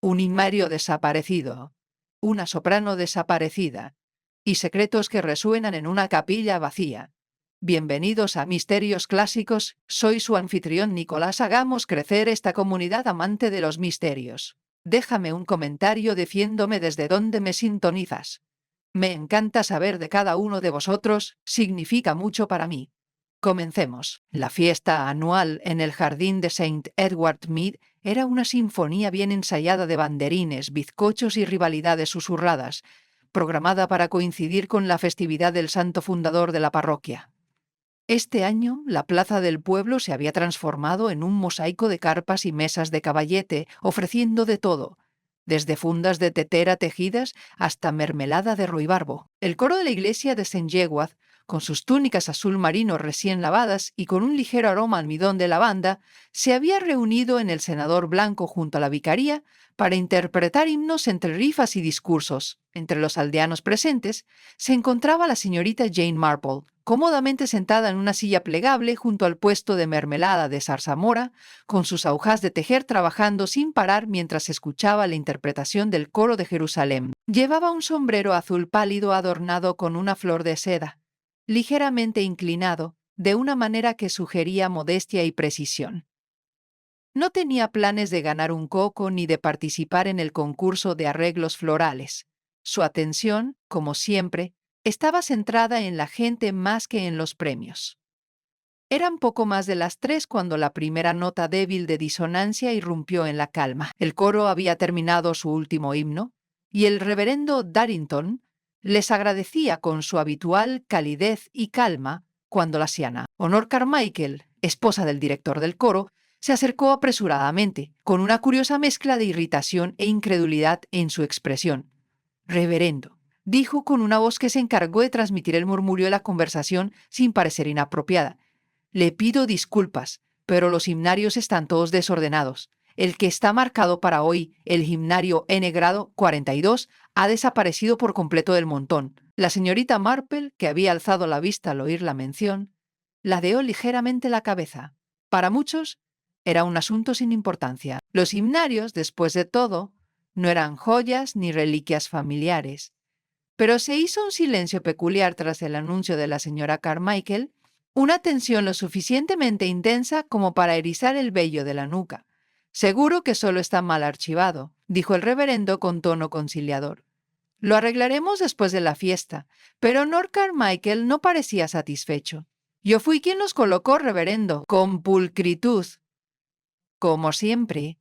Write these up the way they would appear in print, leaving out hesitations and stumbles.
Un himnario desaparecido, una soprano desaparecida, y secretos que resuenan en una capilla vacía. Bienvenidos a Misterios Clásicos, soy su anfitrión Nicolás. Hagamos crecer esta comunidad amante de los misterios. Déjame un comentario diciéndome desde dónde me sintonizas. Me encanta saber de cada uno de vosotros, significa mucho para mí. Comencemos. La fiesta anual en el jardín de St. Edward Mead era una sinfonía bien ensayada de banderines, bizcochos y rivalidades susurradas, programada para coincidir con la festividad del santo fundador de la parroquia. Este año, la plaza del pueblo se había transformado en un mosaico de carpas y mesas de caballete, ofreciendo de todo, desde fundas de tetera tejidas hasta mermelada de ruibarbo. El coro de la iglesia de St. Yeguad, con sus túnicas azul marino recién lavadas y con un ligero aroma a almidón de lavanda, se había reunido en el Senador Blanco junto a la vicaría para interpretar himnos entre rifas y discursos. Entre los aldeanos presentes se encontraba la señorita Jane Marple, cómodamente sentada en una silla plegable junto al puesto de mermelada de zarzamora, con sus agujas de tejer trabajando sin parar mientras escuchaba la interpretación del coro de Jerusalén. Llevaba un sombrero azul pálido adornado con una flor de seda, ligeramente inclinado, de una manera que sugería modestia y precisión. No tenía planes de ganar un coco ni de participar en el concurso de arreglos florales. Su atención, como siempre, estaba centrada en la gente más que en los premios. Eran poco más de las 3 cuando la primera nota débil de disonancia irrumpió en la calma. El coro había terminado su último himno, y el reverendo Darrington les agradecía con su habitual calidez y calma cuando la anciana Honor Carmichael, esposa del director del coro, se acercó apresuradamente, con una curiosa mezcla de irritación e incredulidad en su expresión. «Reverendo», dijo con una voz que se encargó de transmitir el murmullo de la conversación sin parecer inapropiada. «Le pido disculpas, pero los himnarios están todos desordenados. El que está marcado para hoy, el himnario N grado 42, ha desaparecido por completo del montón». La señorita Marple, que había alzado la vista al oír la mención, ladeó ligeramente la cabeza. Para muchos, era un asunto sin importancia. Los himnarios, después de todo, no eran joyas ni reliquias familiares. Pero se hizo un silencio peculiar tras el anuncio de la señora Carmichael, una tensión lo suficientemente intensa como para erizar el vello de la nuca. «Seguro que solo está mal archivado», dijo el reverendo con tono conciliador. «Lo arreglaremos después de la fiesta», pero Lord Carmichael no parecía satisfecho. «Yo fui quien los colocó, reverendo, con pulcritud, como siempre.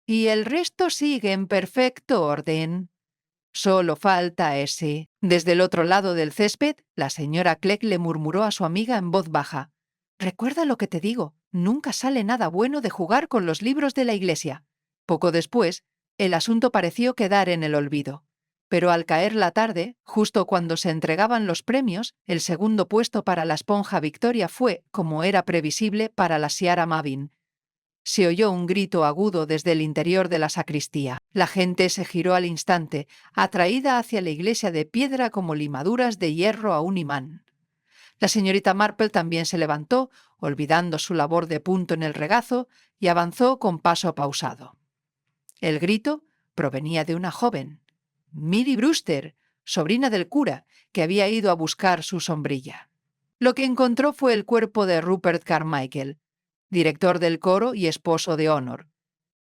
Y el resto sigue en perfecto orden. Solo falta ese». Desde el otro lado del césped, la señora Clegg le murmuró a su amiga en voz baja: «Recuerda lo que te digo, nunca sale nada bueno de jugar con los libros de la iglesia». Poco después, el asunto pareció quedar en el olvido. Pero al caer la tarde, justo cuando se entregaban los premios, el segundo puesto para la esponja Victoria fue, como era previsible, para la Sierra Mavin. Se oyó un grito agudo desde el interior de la sacristía. La gente se giró al instante, atraída hacia la iglesia de piedra como limaduras de hierro a un imán. La señorita Marple también se levantó, olvidando su labor de punto en el regazo, y avanzó con paso pausado. El grito provenía de una joven, Mary Brewster, sobrina del cura, que había ido a buscar su sombrilla. Lo que encontró fue el cuerpo de Rupert Carmichael, director del coro y esposo de Honor,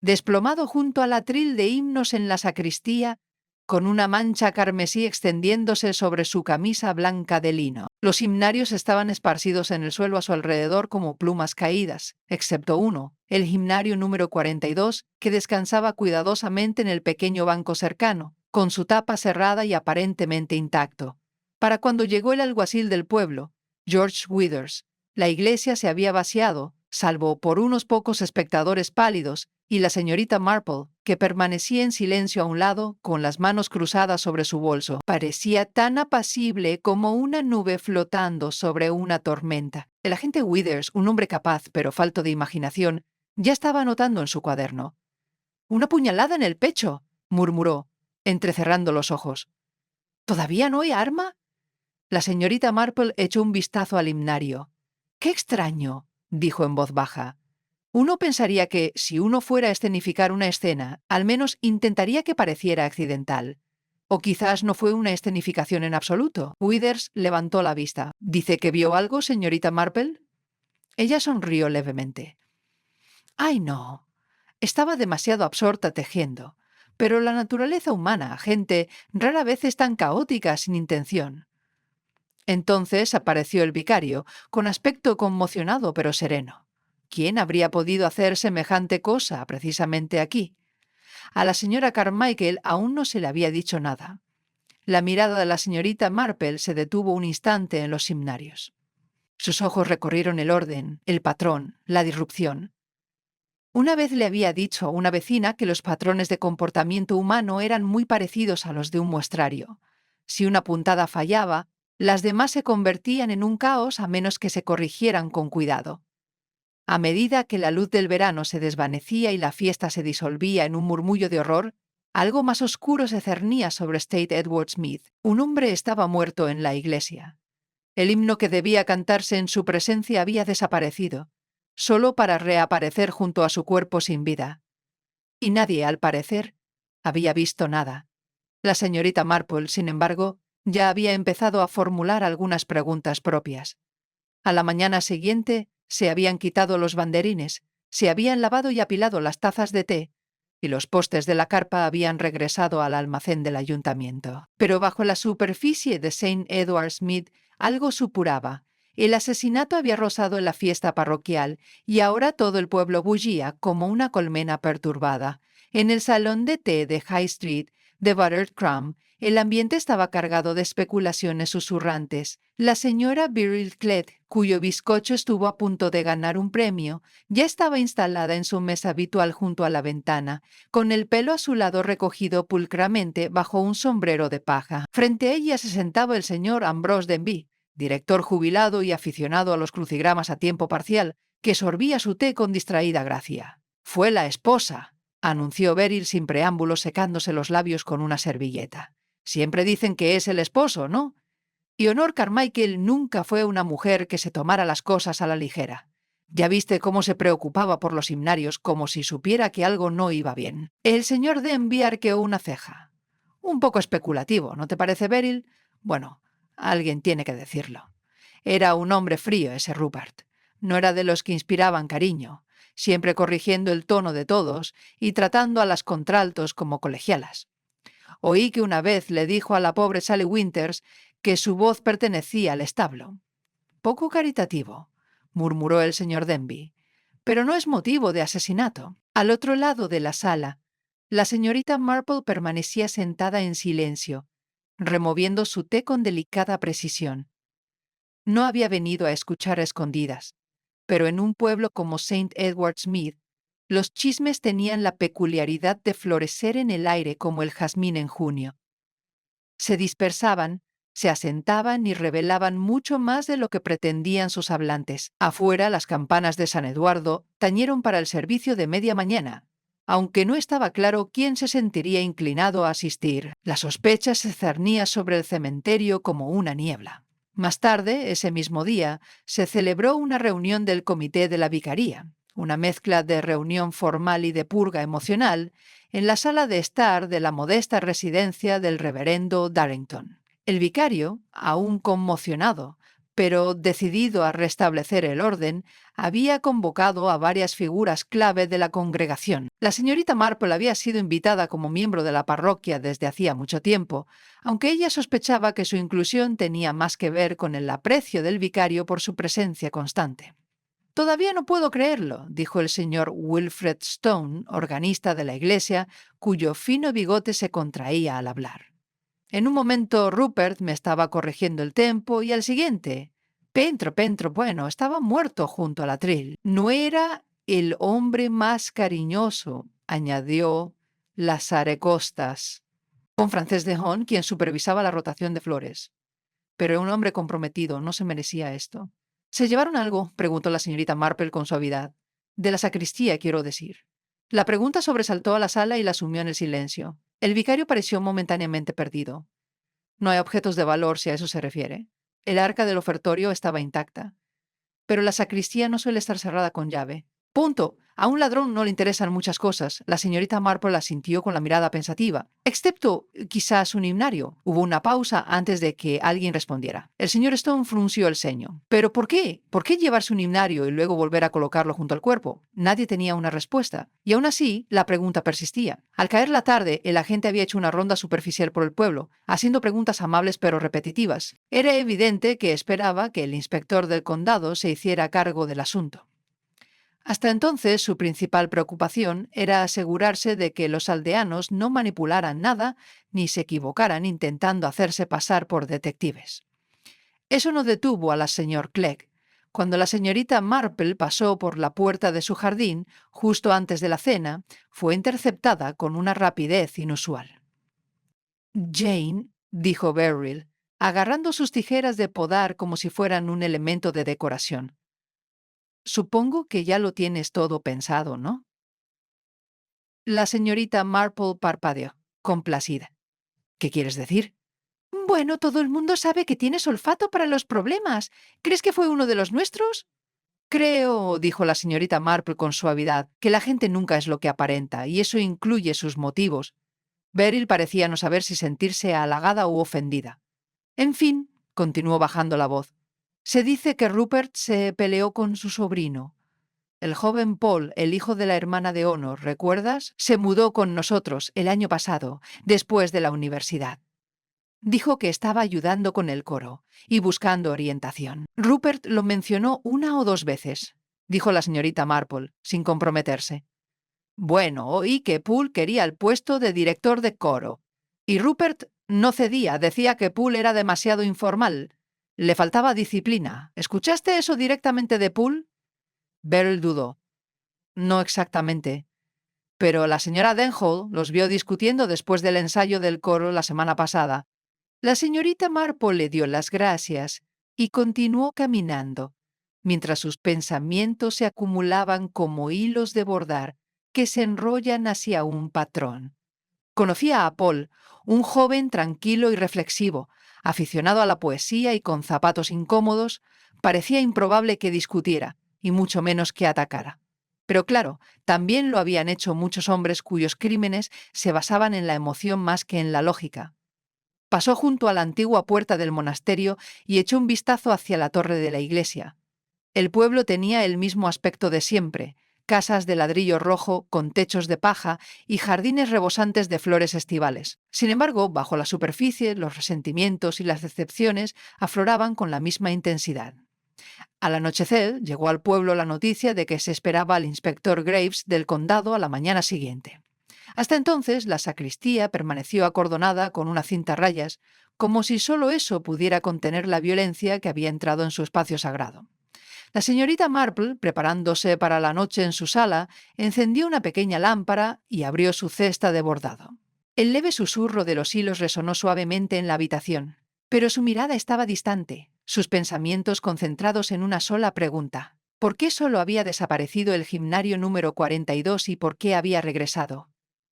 desplomado junto al atril de himnos en la sacristía, con una mancha carmesí extendiéndose sobre su camisa blanca de lino. Los himnarios estaban esparcidos en el suelo a su alrededor como plumas caídas, excepto uno, el himnario número 42, que descansaba cuidadosamente en el pequeño banco cercano, con su tapa cerrada y aparentemente intacto. Para cuando llegó el alguacil del pueblo, George Withers, la iglesia se había vaciado, salvo por unos pocos espectadores pálidos y la señorita Marple, que permanecía en silencio a un lado, con las manos cruzadas sobre su bolso. Parecía tan apacible como una nube flotando sobre una tormenta. El agente Withers, un hombre capaz pero falto de imaginación, ya estaba anotando en su cuaderno. «Una puñalada en el pecho», murmuró, entrecerrando los ojos. «¿Todavía no hay arma?» La señorita Marple echó un vistazo al himnario. «Qué extraño», dijo en voz baja. Uno pensaría que, si uno fuera a escenificar una escena, al menos intentaría que pareciera accidental. O quizás no fue una escenificación en absoluto. Withers levantó la vista. ¿Dice que vio algo, señorita Marple? Ella sonrió levemente. ¡Ay, no! Estaba demasiado absorta tejiendo. Pero la naturaleza humana, gente, rara vez es tan caótica sin intención. Entonces apareció el vicario, con aspecto conmocionado pero sereno. ¿Quién habría podido hacer semejante cosa precisamente aquí? A la señora Carmichael aún no se le había dicho nada. La mirada de la señorita Marple se detuvo un instante en los himnarios. Sus ojos recorrieron el orden, el patrón, la disrupción. Una vez le había dicho a una vecina que los patrones de comportamiento humano eran muy parecidos a los de un muestrario. Si una puntada fallaba, las demás se convertían en un caos a menos que se corrigieran con cuidado. A medida que la luz del verano se desvanecía y la fiesta se disolvía en un murmullo de horror, algo más oscuro se cernía sobre State Edward Smith. Un hombre estaba muerto en la iglesia. El himno que debía cantarse en su presencia había desaparecido, solo para reaparecer junto a su cuerpo sin vida. Y nadie, al parecer, había visto nada. La señorita Marple, sin embargo, ya había empezado a formular algunas preguntas propias. A la mañana siguiente se habían quitado los banderines, se habían lavado y apilado las tazas de té, y los postes de la carpa habían regresado al almacén del ayuntamiento. Pero bajo la superficie de St. Edward Smith algo supuraba. El asesinato había rozado en la fiesta parroquial, y ahora todo el pueblo bullía como una colmena perturbada. En el salón de té de High Street, de Buttered Crumb, el ambiente estaba cargado de especulaciones susurrantes. La señora Beryl Clett, cuyo bizcocho estuvo a punto de ganar un premio, ya estaba instalada en su mesa habitual junto a la ventana, con el pelo a su lado recogido pulcramente bajo un sombrero de paja. Frente a ella se sentaba el señor Ambrose Denby, director jubilado y aficionado a los crucigramas a tiempo parcial, que sorbía su té con distraída gracia. «Fue la esposa», anunció Beryl sin preámbulos, secándose los labios con una servilleta. «Siempre dicen que es el esposo, ¿no? Y Honor Carmichael nunca fue una mujer que se tomara las cosas a la ligera. Ya viste cómo se preocupaba por los himnarios, como si supiera que algo no iba bien». El señor Denby arqueó una ceja. «Un poco especulativo, ¿no te parece, Beryl? Bueno, alguien tiene que decirlo. Era un hombre frío ese Rupert. No era de los que inspiraban cariño, siempre corrigiendo el tono de todos y tratando a las contraltos como colegialas. Oí que una vez le dijo a la pobre Sally Winters que su voz pertenecía al establo. Poco caritativo, murmuró el señor Denby, pero no es motivo de asesinato. Al otro lado de la sala, la señorita Marple permanecía sentada en silencio, removiendo su té con delicada precisión. No había venido a escuchar a escondidas, pero en un pueblo como St. Edward Smith, los chismes tenían la peculiaridad de florecer en el aire como el jazmín en junio. Se dispersaban, se asentaban y revelaban mucho más de lo que pretendían sus hablantes. Afuera, las campanas de San Eduardo tañeron para el servicio de media mañana, aunque no estaba claro quién se sentiría inclinado a asistir. La sospecha se cernía sobre el cementerio como una niebla. Más tarde, ese mismo día, se celebró una reunión del comité de la vicaría, una mezcla de reunión formal y de purga emocional, en la sala de estar de la modesta residencia del reverendo Darrington. El vicario, aún conmocionado, pero decidido a restablecer el orden, había convocado a varias figuras clave de la congregación. La señorita Marple había sido invitada como miembro de la parroquia desde hacía mucho tiempo, aunque ella sospechaba que su inclusión tenía más que ver con el aprecio del vicario por su presencia constante. «Todavía no puedo creerlo», dijo el señor Wilfred Stone, organista de la iglesia, cuyo fino bigote se contraía al hablar. «En un momento Rupert me estaba corrigiendo el tempo y al siguiente, Pentro, bueno, estaba muerto junto al atril. No era el hombre más cariñoso», añadió Lazarecostas, con Francés de Hon, quien supervisaba la rotación de flores. «Pero un hombre comprometido no se merecía esto». «¿Se llevaron algo?», preguntó la señorita Marple con suavidad. «De la sacristía, quiero decir». La pregunta sobresaltó a la sala y la sumió en el silencio. El vicario pareció momentáneamente perdido. «No hay objetos de valor, si a eso se refiere. El arca del ofertorio estaba intacta. Pero la sacristía no suele estar cerrada con llave». «Punto. A un ladrón no le interesan muchas cosas. La señorita Marple asintió con la mirada pensativa. Excepto, quizás, un himnario. Hubo una pausa antes de que alguien respondiera. El señor Stone frunció el ceño. ¿Pero por qué? ¿Por qué llevarse un himnario y luego volver a colocarlo junto al cuerpo? Nadie tenía una respuesta. Y aún así, la pregunta persistía. Al caer la tarde, el agente había hecho una ronda superficial por el pueblo, haciendo preguntas amables pero repetitivas. Era evidente que esperaba que el inspector del condado se hiciera cargo del asunto. Hasta entonces, su principal preocupación era asegurarse de que los aldeanos no manipularan nada ni se equivocaran intentando hacerse pasar por detectives. Eso no detuvo a la señora Clegg. Cuando la señorita Marple pasó por la puerta de su jardín, justo antes de la cena, fue interceptada con una rapidez inusual. «Jane», dijo Beryl, agarrando sus tijeras de podar como si fueran un elemento de decoración. «Supongo que ya lo tienes todo pensado, ¿no?» La señorita Marple parpadeó, complacida. «¿Qué quieres decir?» «Bueno, todo el mundo sabe que tienes olfato para los problemas. ¿Crees que fue uno de los nuestros?» «Creo», dijo la señorita Marple con suavidad, «que la gente nunca es lo que aparenta, y eso incluye sus motivos». Beryl parecía no saber si sentirse halagada u ofendida. «En fin», continuó bajando la voz, «se dice que Rupert se peleó con su sobrino. El joven Paul, el hijo de la hermana de Honor, ¿recuerdas? Se mudó con nosotros el año pasado, después de la universidad. Dijo que estaba ayudando con el coro y buscando orientación. Rupert lo mencionó una o dos veces», dijo la señorita Marple, sin comprometerse. «Bueno, oí que Poole quería el puesto de director de coro. Y Rupert no cedía, decía que Poole era demasiado informal. Le faltaba disciplina. ¿Escuchaste eso directamente de Poole?» Beryl dudó. «No exactamente. Pero la señora Denhall los vio discutiendo después del ensayo del coro la semana pasada. La señorita Marple le dio las gracias y continuó caminando, mientras sus pensamientos se acumulaban como hilos de bordar que se enrollan hacia un patrón. Conocía a Paul, un joven tranquilo y reflexivo, aficionado a la poesía y con zapatos incómodos. Parecía improbable que discutiera, y mucho menos que atacara. Pero claro, también lo habían hecho muchos hombres cuyos crímenes se basaban en la emoción más que en la lógica. Pasó junto a la antigua puerta del monasterio y echó un vistazo hacia la torre de la iglesia. El pueblo tenía el mismo aspecto de siempre: casas de ladrillo rojo con techos de paja y jardines rebosantes de flores estivales. Sin embargo, bajo la superficie, los resentimientos y las decepciones afloraban con la misma intensidad. Al anochecer, llegó al pueblo la noticia de que se esperaba al inspector Graves del condado a la mañana siguiente. Hasta entonces, la sacristía permaneció acordonada con una cinta a rayas, como si solo eso pudiera contener la violencia que había entrado en su espacio sagrado. La señorita Marple, preparándose para la noche en su sala, encendió una pequeña lámpara y abrió su cesta de bordado. El leve susurro de los hilos resonó suavemente en la habitación, pero su mirada estaba distante, sus pensamientos concentrados en una sola pregunta: ¿por qué solo había desaparecido el gimnario número 42 y por qué había regresado?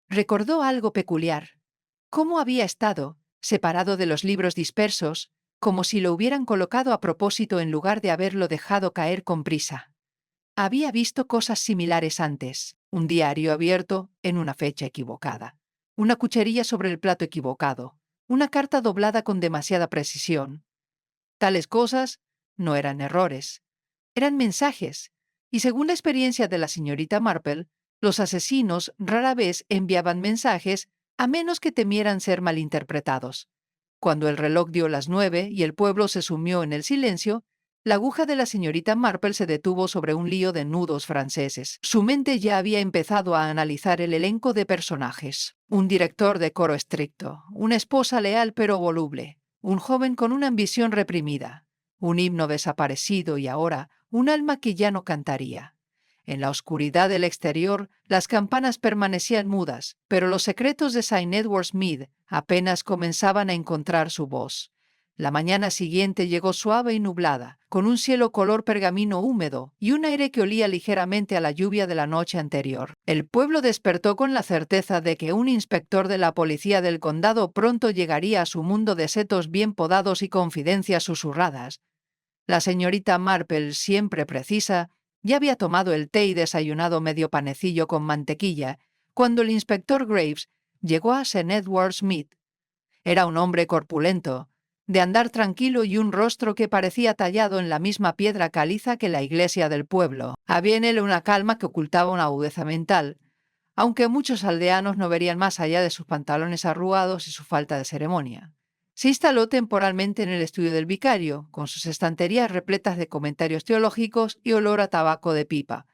Recordó algo peculiar: cómo había estado, separado de los libros dispersos, como si lo hubieran colocado a propósito en lugar de haberlo dejado caer con prisa. Había visto cosas similares antes: un diario abierto en una fecha equivocada, una cucharilla sobre el plato equivocado, una carta doblada con demasiada precisión. Tales cosas no eran errores, eran mensajes, y según la experiencia de la señorita Marple, los asesinos rara vez enviaban mensajes a menos que temieran ser malinterpretados. Cuando el reloj dio las 9 y el pueblo se sumió en el silencio, la aguja de la señorita Marple se detuvo sobre un lío de nudos franceses. Su mente ya había empezado a analizar el elenco de personajes: un director de coro estricto, una esposa leal pero voluble, un joven con una ambición reprimida, un himno desaparecido y ahora un alma que ya no cantaría. En la oscuridad del exterior, las campanas permanecían mudas, pero los secretos de St. Edward's Mead apenas comenzaban a encontrar su voz. La mañana siguiente llegó suave y nublada, con un cielo color pergamino húmedo y un aire que olía ligeramente a la lluvia de la noche anterior. El pueblo despertó con la certeza de que un inspector de la policía del condado pronto llegaría a su mundo de setos bien podados y confidencias susurradas. La señorita Marple, siempre precisa, Ya había tomado el té y desayunado medio panecillo con mantequilla cuando el inspector Graves llegó a St. Edward Smith. Era un hombre corpulento, de andar tranquilo y un rostro que parecía tallado en la misma piedra caliza que la iglesia del pueblo. Había en él una calma que ocultaba una agudeza mental, aunque muchos aldeanos no verían más allá de sus pantalones arrugados y su falta de ceremonia. Se instaló temporalmente en el estudio del vicario, con sus estanterías repletas de comentarios teológicos y olor a tabaco de pipa.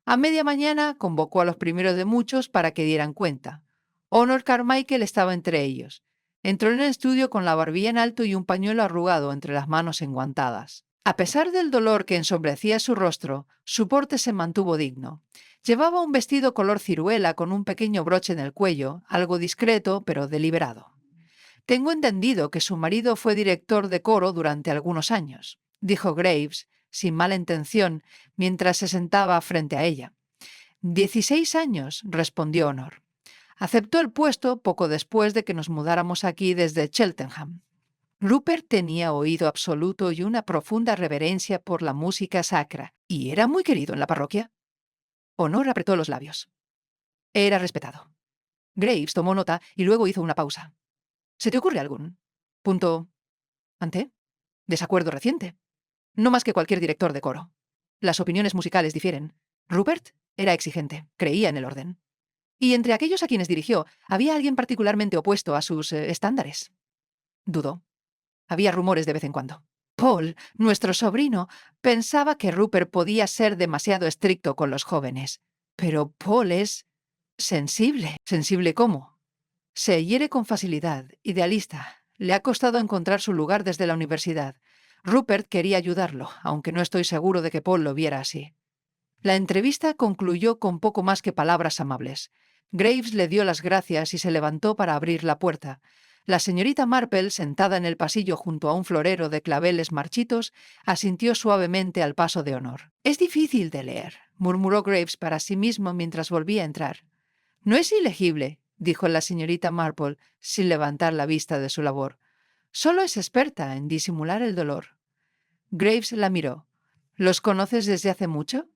A media mañana convocó a los primeros de muchos para que dieran cuenta. Honor Carmichael estaba entre ellos. Entró en el estudio con la barbilla en alto y un pañuelo arrugado entre las manos enguantadas. A pesar del dolor que ensombrecía su rostro, su porte se mantuvo digno. Llevaba un vestido color ciruela con un pequeño broche en el cuello, algo discreto pero deliberado. Tengo entendido que su marido fue director de coro durante algunos años, dijo Graves, sin mala intención, mientras se sentaba frente a ella. 16 años, respondió Honor. Aceptó el puesto poco después de que nos mudáramos aquí desde Cheltenham. Rupert tenía oído absoluto y una profunda reverencia por la música sacra, y era muy querido en la parroquia. Honor apretó los labios. Era respetado. Graves tomó nota y luego hizo una pausa. ¿Se te ocurre algún punto ante? Desacuerdo reciente. No más que cualquier director de coro. Las opiniones musicales difieren. Rupert era exigente, creía en el orden. Y entre aquellos a quienes dirigió, ¿había alguien particularmente opuesto a sus estándares? Dudó. Había rumores de vez en cuando. Paul, nuestro sobrino, pensaba que Rupert podía ser demasiado estricto con los jóvenes. Pero Paul es sensible. ¿Sensible cómo? Se hiere con facilidad, idealista. Le ha costado encontrar su lugar desde la universidad. Rupert quería ayudarlo, aunque no estoy seguro de que Paul lo viera así. La entrevista concluyó con poco más que palabras amables. Graves le dio las gracias y se levantó para abrir la puerta. La señorita Marple, sentada en el pasillo junto a un florero de claveles marchitos, asintió suavemente al paso de Honor. «Es difícil de leer», murmuró Graves para sí mismo mientras volvía a entrar. «No es ilegible», dijo la señorita Marple, sin levantar la vista de su labor. «Solo es experta en disimular el dolor». Graves la miró. «¿Los conoces desde hace mucho?»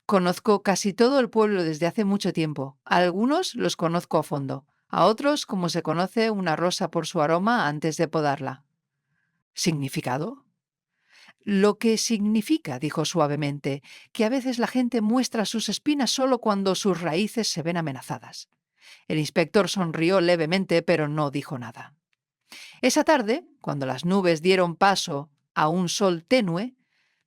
«Conozco casi todo el pueblo desde hace mucho tiempo. A algunos los conozco a fondo, a otros como se conoce una rosa por su aroma antes de podarla». «¿Significado?» «Lo que significa», dijo suavemente, «que a veces la gente muestra sus espinas solo cuando sus raíces se ven amenazadas». El inspector sonrió levemente, pero no dijo nada. Esa tarde, cuando las nubes dieron paso a un sol tenue,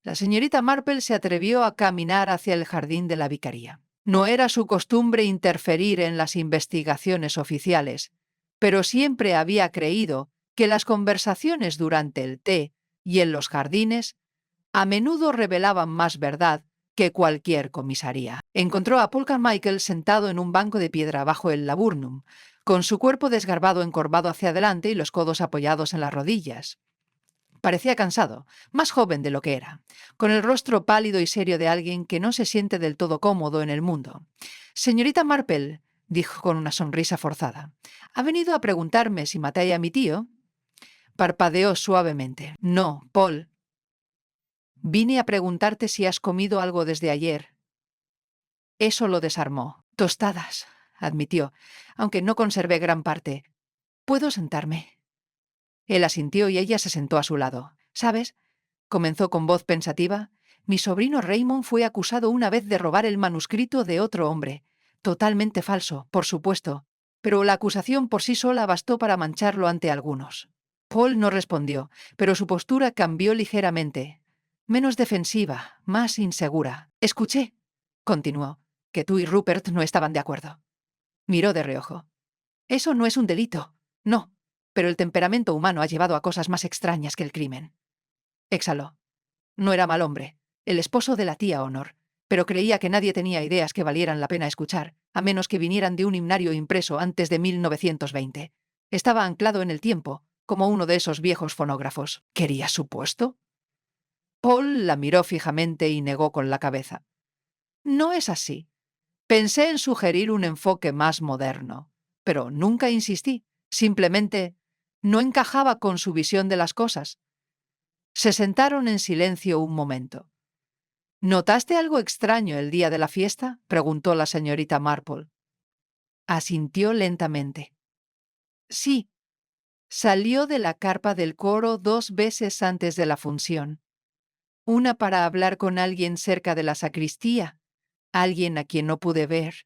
la señorita Marple se atrevió a caminar hacia el jardín de la vicaría. No era su costumbre interferir en las investigaciones oficiales, pero siempre había creído que las conversaciones durante el té y en los jardines a menudo revelaban más verdad que cualquier comisaría. Encontró a Paul Carmichael sentado en un banco de piedra bajo el laburnum, con su cuerpo desgarbado encorvado hacia adelante y los codos apoyados en las rodillas. Parecía cansado, más joven de lo que era, con el rostro pálido y serio de alguien que no se siente del todo cómodo en el mundo. «Señorita Marple», dijo con una sonrisa forzada, «¿ha venido a preguntarme si maté a mi tío?» Parpadeó suavemente. «No, Paul. Vine a preguntarte si has comido algo desde ayer». Eso lo desarmó. «Tostadas», admitió, aunque no conservé gran parte. «¿Puedo sentarme?» Él asintió y ella se sentó a su lado. «¿Sabes?», comenzó con voz pensativa, «mi sobrino Raymond fue acusado una vez de robar el manuscrito de otro hombre. Totalmente falso, por supuesto, pero la acusación por sí sola bastó para mancharlo ante algunos». Paul no respondió, pero su postura cambió ligeramente. Menos defensiva, más insegura. «Escuché», continuó, «que tú y Rupert no estaban de acuerdo». Miró de reojo. «Eso no es un delito. No, pero el temperamento humano ha llevado a cosas más extrañas que el crimen». Exhaló. No era mal hombre, el esposo de la tía Honor, pero creía que nadie tenía ideas que valieran la pena escuchar, a menos que vinieran de un himnario impreso antes de 1920. Estaba anclado en el tiempo, como uno de esos viejos fonógrafos. ¿Quería su puesto? Paul la miró fijamente y negó con la cabeza. «No es así. Pensé en sugerir un enfoque más moderno, pero nunca insistí. Simplemente no encajaba con su visión de las cosas». Se sentaron en silencio un momento. ¿Notaste algo extraño el día de la fiesta?, preguntó la señorita Marple. Asintió lentamente. Sí. Salió de la carpa del coro 2 veces antes de la función. Una para hablar con alguien cerca de la sacristía, alguien a quien no pude ver,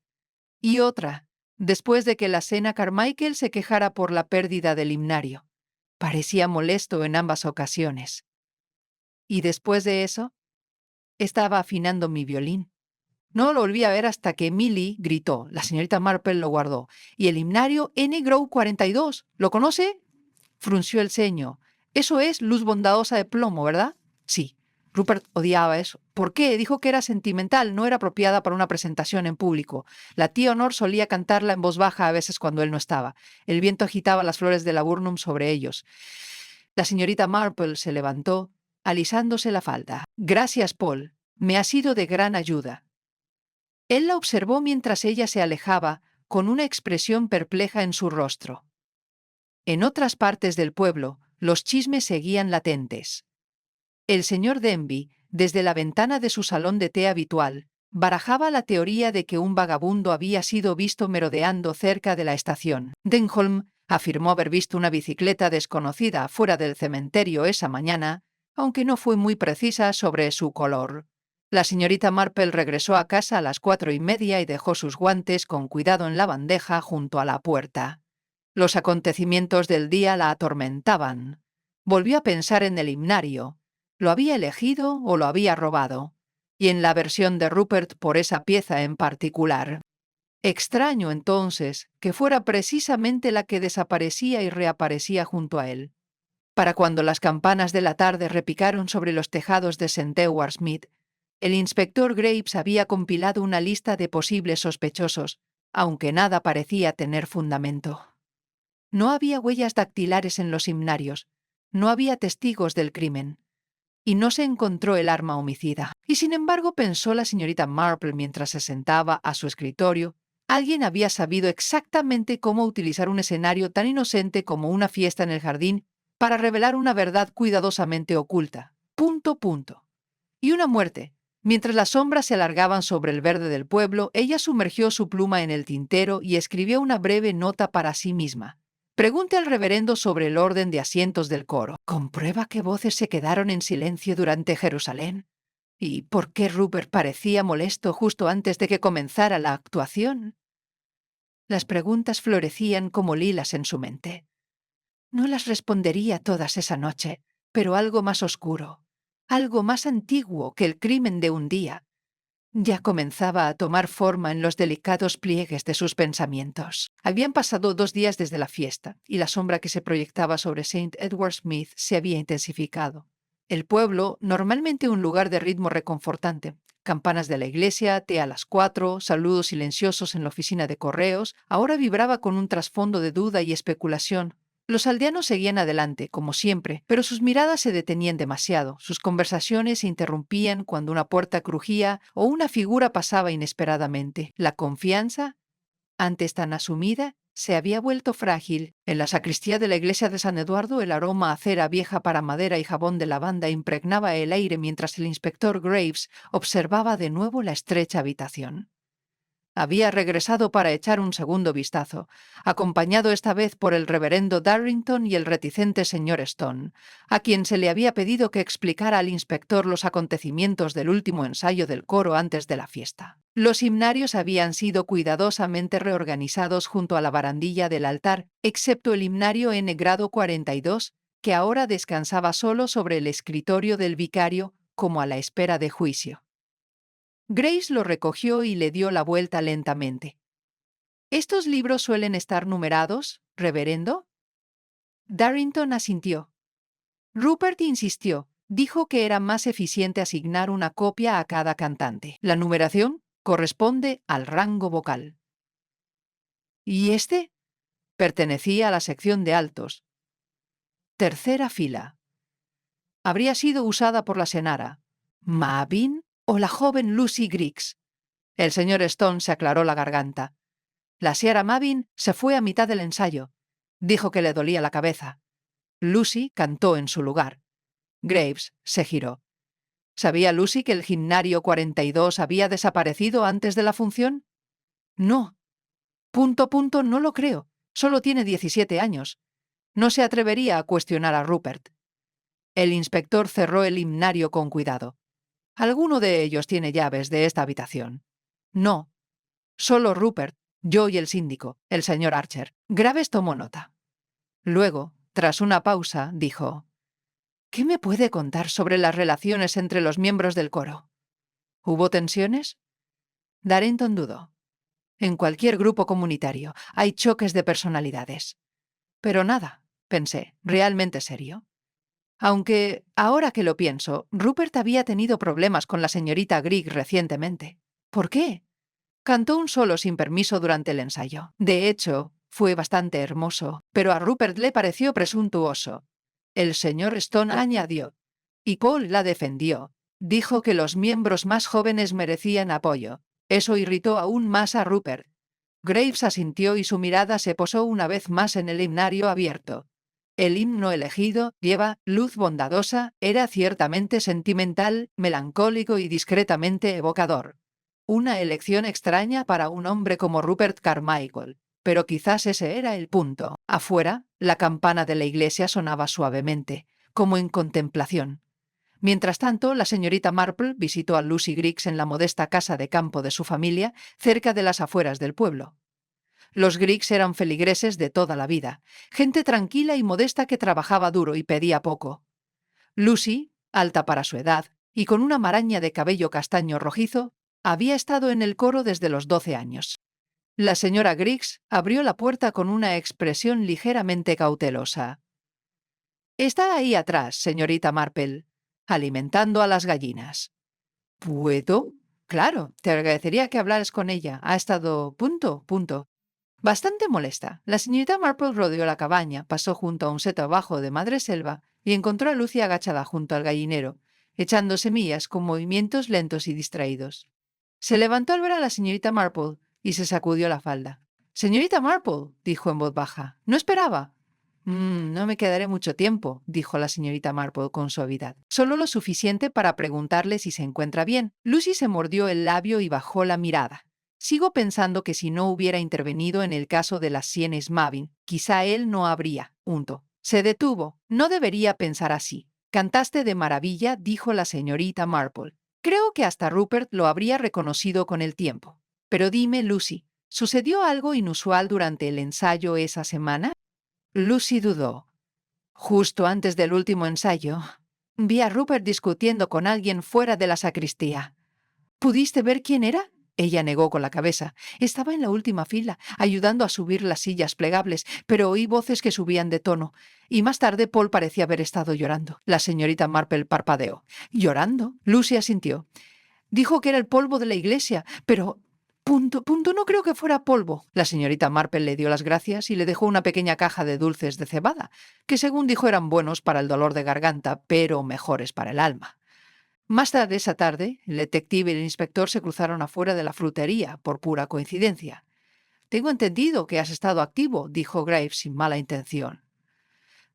y otra, después de que la Sena Carmichael se quejara por la pérdida del himnario. Parecía molesto en ambas ocasiones. Y después de eso, estaba afinando mi violín. No lo volví a ver hasta que Millie gritó. La señorita Marple lo guardó. Y el himnario N. Grove 42. ¿Lo conoce? Frunció el ceño. Eso es luz bondadosa de plomo, ¿verdad? Sí. Rupert odiaba eso. ¿Por qué? Dijo que era sentimental, no era apropiada para una presentación en público. La tía Honor solía cantarla en voz baja a veces cuando él no estaba. El viento agitaba las flores de laburnum sobre ellos. La señorita Marple se levantó, alisándose la falda. Gracias, Paul. Me ha sido de gran ayuda. Él la observó mientras ella se alejaba, con una expresión perpleja en su rostro. En otras partes del pueblo, los chismes seguían latentes. El señor Denby, desde la ventana de su salón de té habitual, barajaba la teoría de que un vagabundo había sido visto merodeando cerca de la estación. Denholm afirmó haber visto una bicicleta desconocida fuera del cementerio esa mañana, aunque no fue muy precisa sobre su color. La señorita Marple regresó a casa a las 4:30 y dejó sus guantes con cuidado en la bandeja junto a la puerta. Los acontecimientos del día la atormentaban. Volvió a pensar en el himnario. ¿Lo había elegido o lo había robado? Y en la versión de Rupert por esa pieza en particular. Extraño, entonces, que fuera precisamente la que desaparecía y reaparecía junto a él. Para cuando las campanas de la tarde repicaron sobre los tejados de St. Edward's Mead, el inspector Graves había compilado una lista de posibles sospechosos, aunque nada parecía tener fundamento. No había huellas dactilares en los himnarios, no había testigos del crimen, y no se encontró el arma homicida. Y sin embargo, pensó la señorita Marple mientras se sentaba a su escritorio, alguien había sabido exactamente cómo utilizar un escenario tan inocente como una fiesta en el jardín para revelar una verdad cuidadosamente oculta. Punto. Y una muerte. Mientras las sombras se alargaban sobre el verde del pueblo, ella sumergió su pluma en el tintero y escribió una breve nota para sí misma. Pregunte al reverendo sobre el orden de asientos del coro. ¿Comprueba qué voces se quedaron en silencio durante Jerusalén? ¿Y por qué Rupert parecía molesto justo antes de que comenzara la actuación? Las preguntas florecían como lilas en su mente. No las respondería todas esa noche, pero algo más oscuro, algo más antiguo que el crimen de un día, ya comenzaba a tomar forma en los delicados pliegues de sus pensamientos. Habían pasado 2 días desde la fiesta, y la sombra que se proyectaba sobre St. Edward's Mead se había intensificado. El pueblo, normalmente un lugar de ritmo reconfortante, campanas de la iglesia, té a las 4, saludos silenciosos en la oficina de correos, ahora vibraba con un trasfondo de duda y especulación. Los aldeanos seguían adelante, como siempre, pero sus miradas se detenían demasiado, sus conversaciones se interrumpían cuando una puerta crujía o una figura pasaba inesperadamente. La confianza, antes tan asumida, se había vuelto frágil. En la sacristía de la iglesia de San Eduardo, el aroma a cera vieja para madera y jabón de lavanda impregnaba el aire mientras el inspector Graves observaba de nuevo la estrecha habitación. Había regresado para echar un segundo vistazo, acompañado esta vez por el reverendo Darrington y el reticente señor Stone, a quien se le había pedido que explicara al inspector los acontecimientos del último ensayo del coro antes de la fiesta. Los himnarios habían sido cuidadosamente reorganizados junto a la barandilla del altar, excepto el himnario N. grado 42, que ahora descansaba solo sobre el escritorio del vicario como a la espera de juicio. Grace lo recogió y le dio la vuelta lentamente. ¿Estos libros suelen estar numerados, reverendo? Darrington asintió. Rupert insistió. Dijo que era más eficiente asignar una copia a cada cantante. La numeración corresponde al rango vocal. ¿Y este? Pertenecía a la sección de altos. Tercera fila. Habría sido usada por la Senara. ¿Mavin o la joven Lucy Griggs? El señor Stone se aclaró la garganta. La Sierra Mavin se fue a mitad del ensayo. Dijo que le dolía la cabeza. Lucy cantó en su lugar. Graves se giró. ¿Sabía Lucy que el gimnario 42 había desaparecido antes de la función? No. No lo creo. Solo tiene 17 años. No se atrevería a cuestionar a Rupert. El inspector cerró el himnario con cuidado. ¿Alguno de ellos tiene llaves de esta habitación? No. Solo Rupert, yo y el síndico, el señor Archer. Graves tomó nota. Luego, tras una pausa, dijo: ¿Qué me puede contar sobre las relaciones entre los miembros del coro? ¿Hubo tensiones? Darrington dudó. En cualquier grupo comunitario hay choques de personalidades. Pero nada, pensé, realmente serio. Aunque, ahora que lo pienso, Rupert había tenido problemas con la señorita Grigg recientemente. ¿Por qué? Cantó un solo sin permiso durante el ensayo. De hecho, fue bastante hermoso, pero a Rupert le pareció presuntuoso. El señor Stone añadió, y Paul la defendió. Dijo que los miembros más jóvenes merecían apoyo. Eso irritó aún más a Rupert. Graves asintió y su mirada se posó una vez más en el himnario abierto. El himno elegido, lleva luz bondadosa, era ciertamente sentimental, melancólico y discretamente evocador. Una elección extraña para un hombre como Rupert Carmichael, pero quizás ese era el punto. Afuera, la campana de la iglesia sonaba suavemente, como en contemplación. Mientras tanto, la señorita Marple visitó a Lucy Griggs en la modesta casa de campo de su familia, cerca de las afueras del pueblo. Los Griggs eran feligreses de toda la vida, gente tranquila y modesta que trabajaba duro y pedía poco. Lucy, alta para su edad y con una maraña de cabello castaño rojizo, había estado en el coro desde los 12 años. La señora Griggs abrió la puerta con una expresión ligeramente cautelosa. «Está ahí atrás, señorita Marple, alimentando a las gallinas». «¿Puedo?» «Claro, te agradecería que hablaras con ella. Ha estado... Bastante molesta. La señorita Marple rodeó la cabaña, pasó junto a un seto bajo de madreselva y encontró a Lucy agachada junto al gallinero, echando semillas con movimientos lentos y distraídos. Se levantó al ver a la señorita Marple y se sacudió la falda. «Señorita Marple», dijo en voz baja, «no esperaba». No me quedaré mucho tiempo», dijo la señorita Marple con suavidad. «Solo lo suficiente para preguntarle si se encuentra bien». Lucy se mordió el labio y bajó la mirada. «Sigo pensando que si no hubiera intervenido en el caso de las sienes Mavin, quizá él no habría. Se detuvo. «No debería pensar así. Cantaste de maravilla», dijo la señorita Marple. «Creo que hasta Rupert lo habría reconocido con el tiempo. Pero dime, Lucy, ¿sucedió algo inusual durante el ensayo esa semana?» Lucy dudó. «Justo antes del último ensayo, vi a Rupert discutiendo con alguien fuera de la sacristía». «¿Pudiste ver quién era?» Ella negó con la cabeza. «Estaba en la última fila, ayudando a subir las sillas plegables, pero oí voces que subían de tono. Y más tarde Paul parecía haber estado llorando». La señorita Marple parpadeó. «¿Llorando?» Lucy asintió. «Dijo que era el polvo de la iglesia, pero... no creo que fuera polvo». La señorita Marple le dio las gracias y le dejó una pequeña caja de dulces de cebada, que según dijo eran buenos para el dolor de garganta, pero mejores para el alma. Más tarde esa tarde, el detective y el inspector se cruzaron afuera de la frutería, por pura coincidencia. «Tengo entendido que has estado activo», dijo Graves sin mala intención.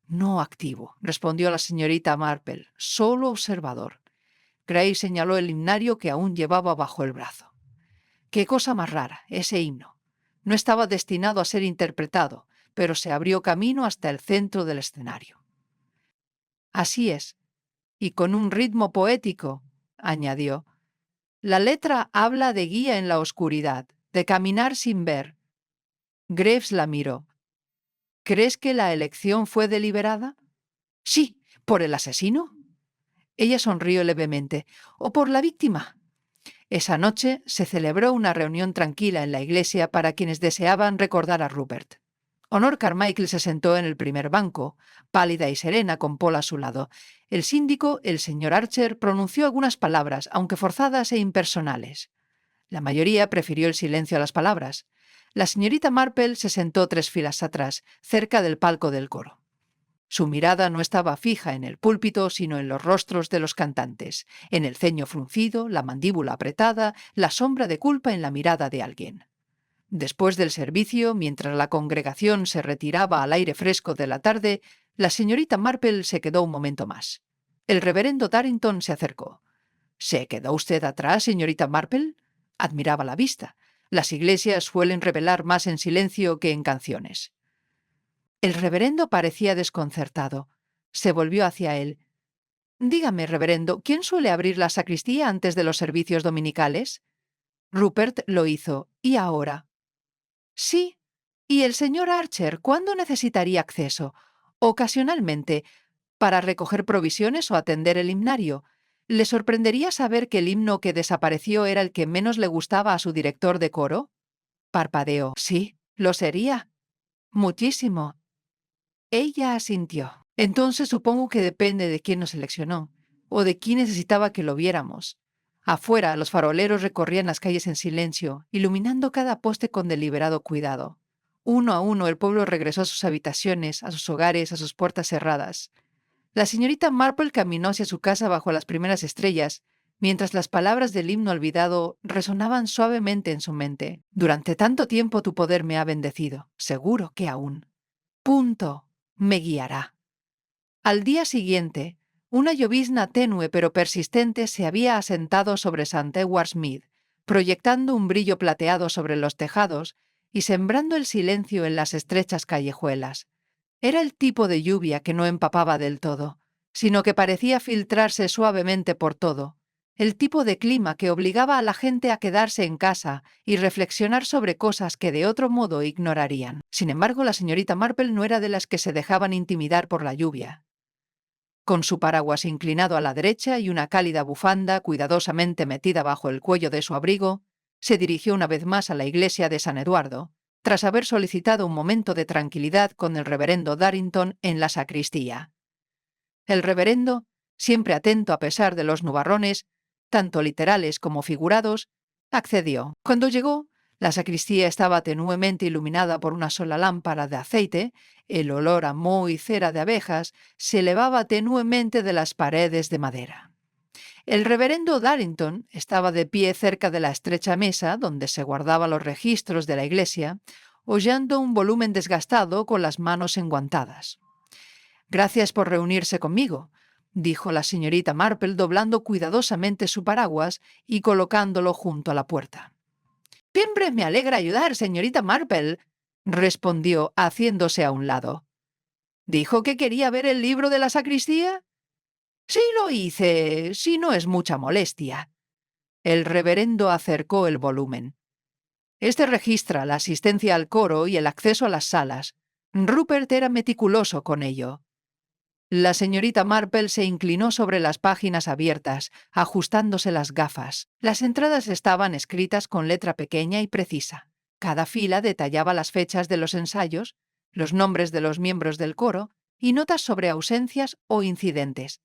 «No activo», respondió la señorita Marple, «solo observador». Graves señaló el himnario que aún llevaba bajo el brazo. «Qué cosa más rara, ese himno. No estaba destinado a ser interpretado, pero se abrió camino hasta el centro del escenario». «Así es. Y con un ritmo poético», añadió. «La letra habla de guía en la oscuridad, de caminar sin ver». Graves la miró. «¿Crees que la elección fue deliberada?» «Sí. ¿Por el asesino?» Ella sonrió levemente. «¿O por la víctima?» Esa noche se celebró una reunión tranquila en la iglesia para quienes deseaban recordar a Rupert. Honor Carmichael se sentó en el primer banco, pálida y serena, con Paul a su lado. El síndico, el señor Archer, pronunció algunas palabras, aunque forzadas e impersonales. La mayoría prefirió el silencio a las palabras. La señorita Marple se sentó 3 filas atrás, cerca del palco del coro. Su mirada no estaba fija en el púlpito, sino en los rostros de los cantantes, en el ceño fruncido, la mandíbula apretada, la sombra de culpa en la mirada de alguien. Después del servicio, mientras la congregación se retiraba al aire fresco de la tarde, la señorita Marple se quedó un momento más. El reverendo Darrington se acercó. ¿Se quedó usted atrás, señorita Marple? Admiraba la vista. Las iglesias suelen revelar más en silencio que en canciones. El reverendo parecía desconcertado. Se volvió hacia él. Dígame, reverendo, ¿quién suele abrir la sacristía antes de los servicios dominicales? Rupert lo hizo. ¿Y ahora? Sí. ¿Y el señor Archer cuándo necesitaría acceso? Ocasionalmente, para recoger provisiones o atender el himnario. ¿Le sorprendería saber que el himno que desapareció era el que menos le gustaba a su director de coro? Parpadeó. Sí, lo sería. Muchísimo. Ella asintió. Entonces supongo que depende de quién nos seleccionó, o de quién necesitaba que lo viéramos. Afuera, los faroleros recorrían las calles en silencio, iluminando cada poste con deliberado cuidado. Uno a uno el pueblo regresó a sus habitaciones, a sus hogares, a sus puertas cerradas. La señorita Marple caminó hacia su casa bajo las primeras estrellas, mientras las palabras del himno olvidado resonaban suavemente en su mente. Durante tanto tiempo tu poder me ha bendecido, seguro que aún. Punto. Me guiará. Al día siguiente, una llovizna tenue pero persistente se había asentado sobre St. Edward's Mead, proyectando un brillo plateado sobre los tejados y sembrando el silencio en las estrechas callejuelas. Era el tipo de lluvia que no empapaba del todo, sino que parecía filtrarse suavemente por todo, el tipo de clima que obligaba a la gente a quedarse en casa y reflexionar sobre cosas que de otro modo ignorarían. Sin embargo, la señorita Marple no era de las que se dejaban intimidar por la lluvia. Con su paraguas inclinado a la derecha y una cálida bufanda cuidadosamente metida bajo el cuello de su abrigo, se dirigió una vez más a la iglesia de San Eduardo, tras haber solicitado un momento de tranquilidad con el reverendo Darrington en la sacristía. El reverendo, siempre atento a pesar de los nubarrones, tanto literales como figurados, accedió. Cuando llegó, la sacristía estaba tenuemente iluminada por una sola lámpara de aceite, el olor a moho y cera de abejas se elevaba tenuemente de las paredes de madera. El reverendo Darrington estaba de pie cerca de la estrecha mesa donde se guardaban los registros de la iglesia, hollando un volumen desgastado con las manos enguantadas. «Gracias por reunirse conmigo», dijo la señorita Marple doblando cuidadosamente su paraguas y colocándolo junto a la puerta. «Siempre me alegra ayudar, señorita Marple», respondió haciéndose a un lado. «¿Dijo que quería ver el libro de la sacristía?» «Sí lo hice, si no es mucha molestia». El reverendo acercó el volumen. «Este registra la asistencia al coro y el acceso a las salas. Rupert era meticuloso con ello». La señorita Marple se inclinó sobre las páginas abiertas, ajustándose las gafas. Las entradas estaban escritas con letra pequeña y precisa. Cada fila detallaba las fechas de los ensayos, los nombres de los miembros del coro y notas sobre ausencias o incidentes.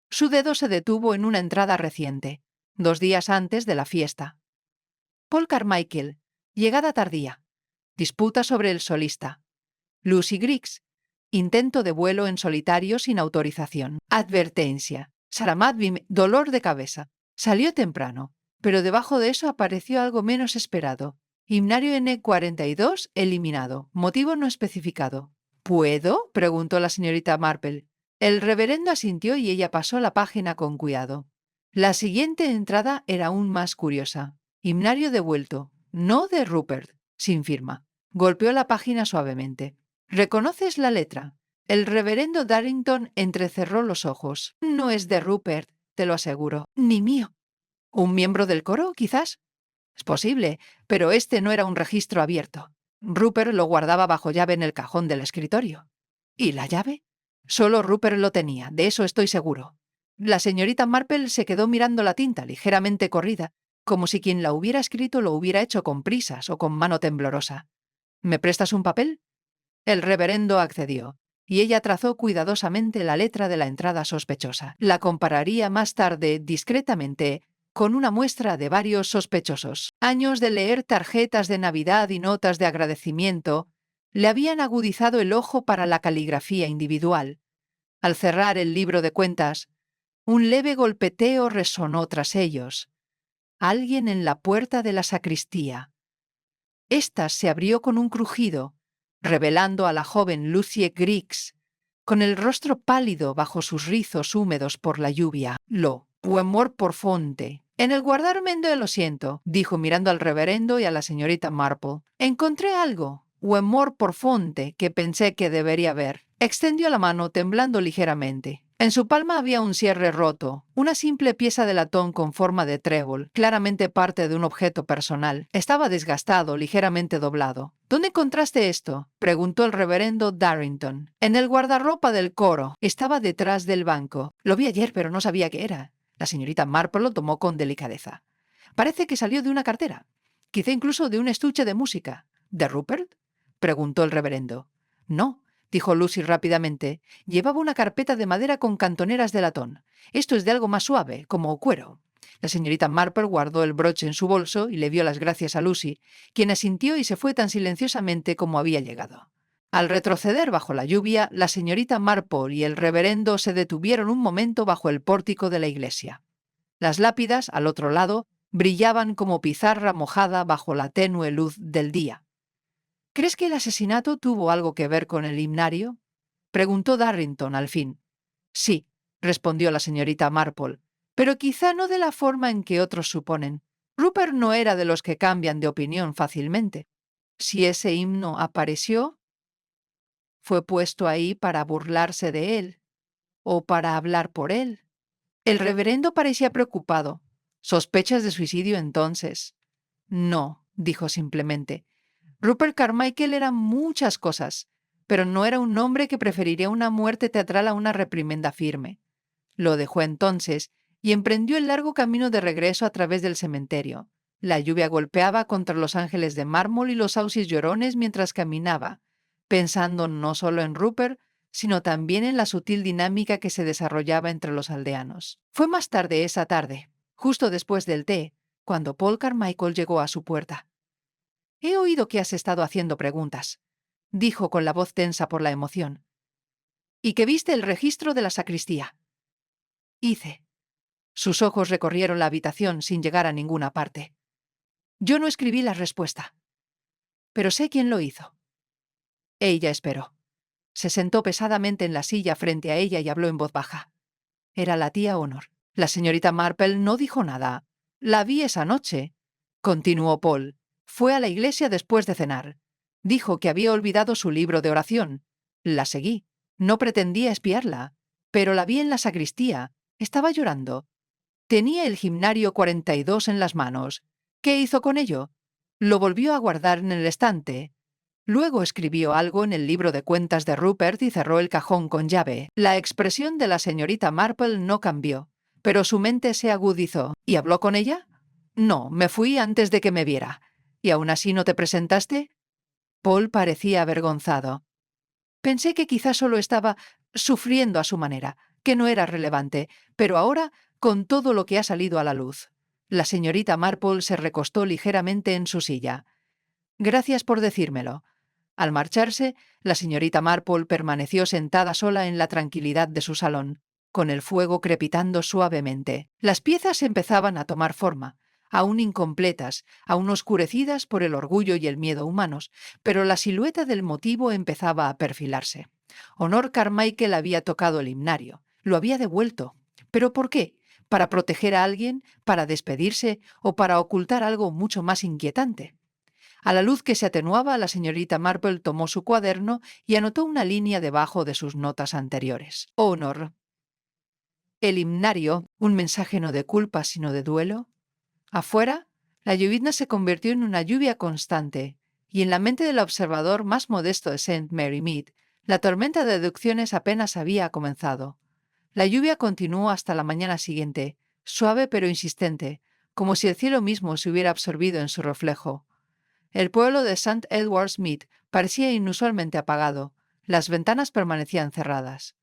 Su dedo se detuvo en una entrada reciente, 2 días antes de la fiesta. Paul Carmichael, llegada tardía. Disputa sobre el solista. Lucy Griggs, intento de vuelo en solitario sin autorización. Advertencia. Sarah Madvim, dolor de cabeza. Salió temprano, pero debajo de eso apareció algo menos esperado. Himnario N42 eliminado. Motivo no especificado. ¿Puedo?, preguntó la señorita Marple. El reverendo asintió y ella pasó la página con cuidado. La siguiente entrada era aún más curiosa. Himnario devuelto. No de Rupert. Sin firma. Golpeó la página suavemente. ¿Reconoces la letra? El reverendo Darrington entrecerró los ojos. No es de Rupert, te lo aseguro. Ni mío. ¿Un miembro del coro, quizás? Es posible, pero este no era un registro abierto. Rupert lo guardaba bajo llave en el cajón del escritorio. ¿Y la llave? Solo Rupert lo tenía, de eso estoy seguro. La señorita Marple se quedó mirando la tinta ligeramente corrida, como si quien la hubiera escrito lo hubiera hecho con prisas o con mano temblorosa. ¿Me prestas un papel? El reverendo accedió, y ella trazó cuidadosamente la letra de la entrada sospechosa. La compararía más tarde, discretamente, con una muestra de varios sospechosos. Años de leer tarjetas de Navidad y notas de agradecimiento le habían agudizado el ojo para la caligrafía individual. Al cerrar el libro de cuentas, un leve golpeteo resonó tras ellos. Alguien en la puerta de la sacristía. Esta se abrió con un crujido, revelando a la joven Lucy Griggs, con el rostro pálido bajo sus rizos húmedos por la lluvia. Lo Uemor por fonte. En el guardarmendo lo siento, dijo mirando al reverendo y a la señorita Marple. Encontré algo. Uemor por fonte que pensé que debería ver. Extendió la mano temblando ligeramente. En su palma había un cierre roto, una simple pieza de latón con forma de trébol, claramente parte de un objeto personal. Estaba desgastado, ligeramente doblado. ¿Dónde encontraste esto?, preguntó el reverendo Darrington. En el guardarropa del coro. Estaba detrás del banco. Lo vi ayer, pero no sabía qué era. La señorita Marple lo tomó con delicadeza. Parece que salió de una cartera. Quizá incluso de un estuche de música. ¿De Rupert?, preguntó el reverendo. No, dijo Lucy rápidamente. Llevaba una carpeta de madera con cantoneras de latón. Esto es de algo más suave, como cuero. La señorita Marple guardó el broche en su bolso y le dio las gracias a Lucy, quien asintió y se fue tan silenciosamente como había llegado. Al retroceder bajo la lluvia, la señorita Marple y el reverendo se detuvieron un momento bajo el pórtico de la iglesia. Las lápidas, al otro lado, brillaban como pizarra mojada bajo la tenue luz del día. ¿Crees que el asesinato tuvo algo que ver con el himnario?, preguntó Darrington al fin. Sí, respondió la señorita Marple, pero quizá no de la forma en que otros suponen. Rupert no era de los que cambian de opinión fácilmente. Si ese himno apareció, fue puesto ahí para burlarse de él o para hablar por él. El reverendo parecía preocupado. ¿Sospechas de suicidio entonces? No, dijo simplemente. Rupert Carmichael era muchas cosas, pero no era un hombre que preferiría una muerte teatral a una reprimenda firme. Lo dejó entonces y emprendió el largo camino de regreso a través del cementerio. La lluvia golpeaba contra los ángeles de mármol y los sauces llorones mientras caminaba, pensando no solo en Rupert, sino también en la sutil dinámica que se desarrollaba entre los aldeanos. Fue más tarde esa tarde, justo después del té, cuando Paul Carmichael llegó a su puerta. «He oído que has estado haciendo preguntas», dijo con la voz tensa por la emoción. «Y que viste el registro de la sacristía». Hice. Sus ojos recorrieron la habitación sin llegar a ninguna parte. Yo no escribí la respuesta, pero sé quién lo hizo. Ella esperó. Se sentó pesadamente en la silla frente a ella y habló en voz baja. Era la tía Honor. La señorita Marple no dijo nada. La vi esa noche, continuó Paul. Fue a la iglesia después de cenar. Dijo que había olvidado su libro de oración. La seguí. No pretendía espiarla, pero la vi en la sacristía. Estaba llorando. Tenía el himnario 42 en las manos. ¿Qué hizo con ello? Lo volvió a guardar en el estante. Luego escribió algo en el libro de cuentas de Rupert y cerró el cajón con llave. La expresión de la señorita Marple no cambió, pero su mente se agudizó. ¿Y habló con ella? No, me fui antes de que me viera. ¿Y aún así no te presentaste? Paul parecía avergonzado. Pensé que quizás solo estaba sufriendo a su manera, que no era relevante, pero ahora, con todo lo que ha salido a la luz. La señorita Marple se recostó ligeramente en su silla. Gracias por decírmelo. Al marcharse, la señorita Marple permaneció sentada sola en la tranquilidad de su salón, con el fuego crepitando suavemente. Las piezas empezaban a tomar forma, aún incompletas, aún oscurecidas por el orgullo y el miedo humanos, pero la silueta del motivo empezaba a perfilarse. Honor Carmichael había tocado el himnario, lo había devuelto. ¿Pero por qué? ¿Para proteger a alguien? ¿Para despedirse? ¿O para ocultar algo mucho más inquietante? A la luz que se atenuaba, la señorita Marple tomó su cuaderno y anotó una línea debajo de sus notas anteriores. Honor. El himnario, un mensaje no de culpa sino de duelo. Afuera, la llovizna se convirtió en una lluvia constante, y en la mente del observador más modesto de St. Mary Mead, la tormenta de deducciones apenas había comenzado. La lluvia continuó hasta la mañana siguiente, suave pero insistente, como si el cielo mismo se hubiera absorbido en su reflejo. El pueblo de St. Edward's Mead parecía inusualmente apagado. Las ventanas permanecían cerradas.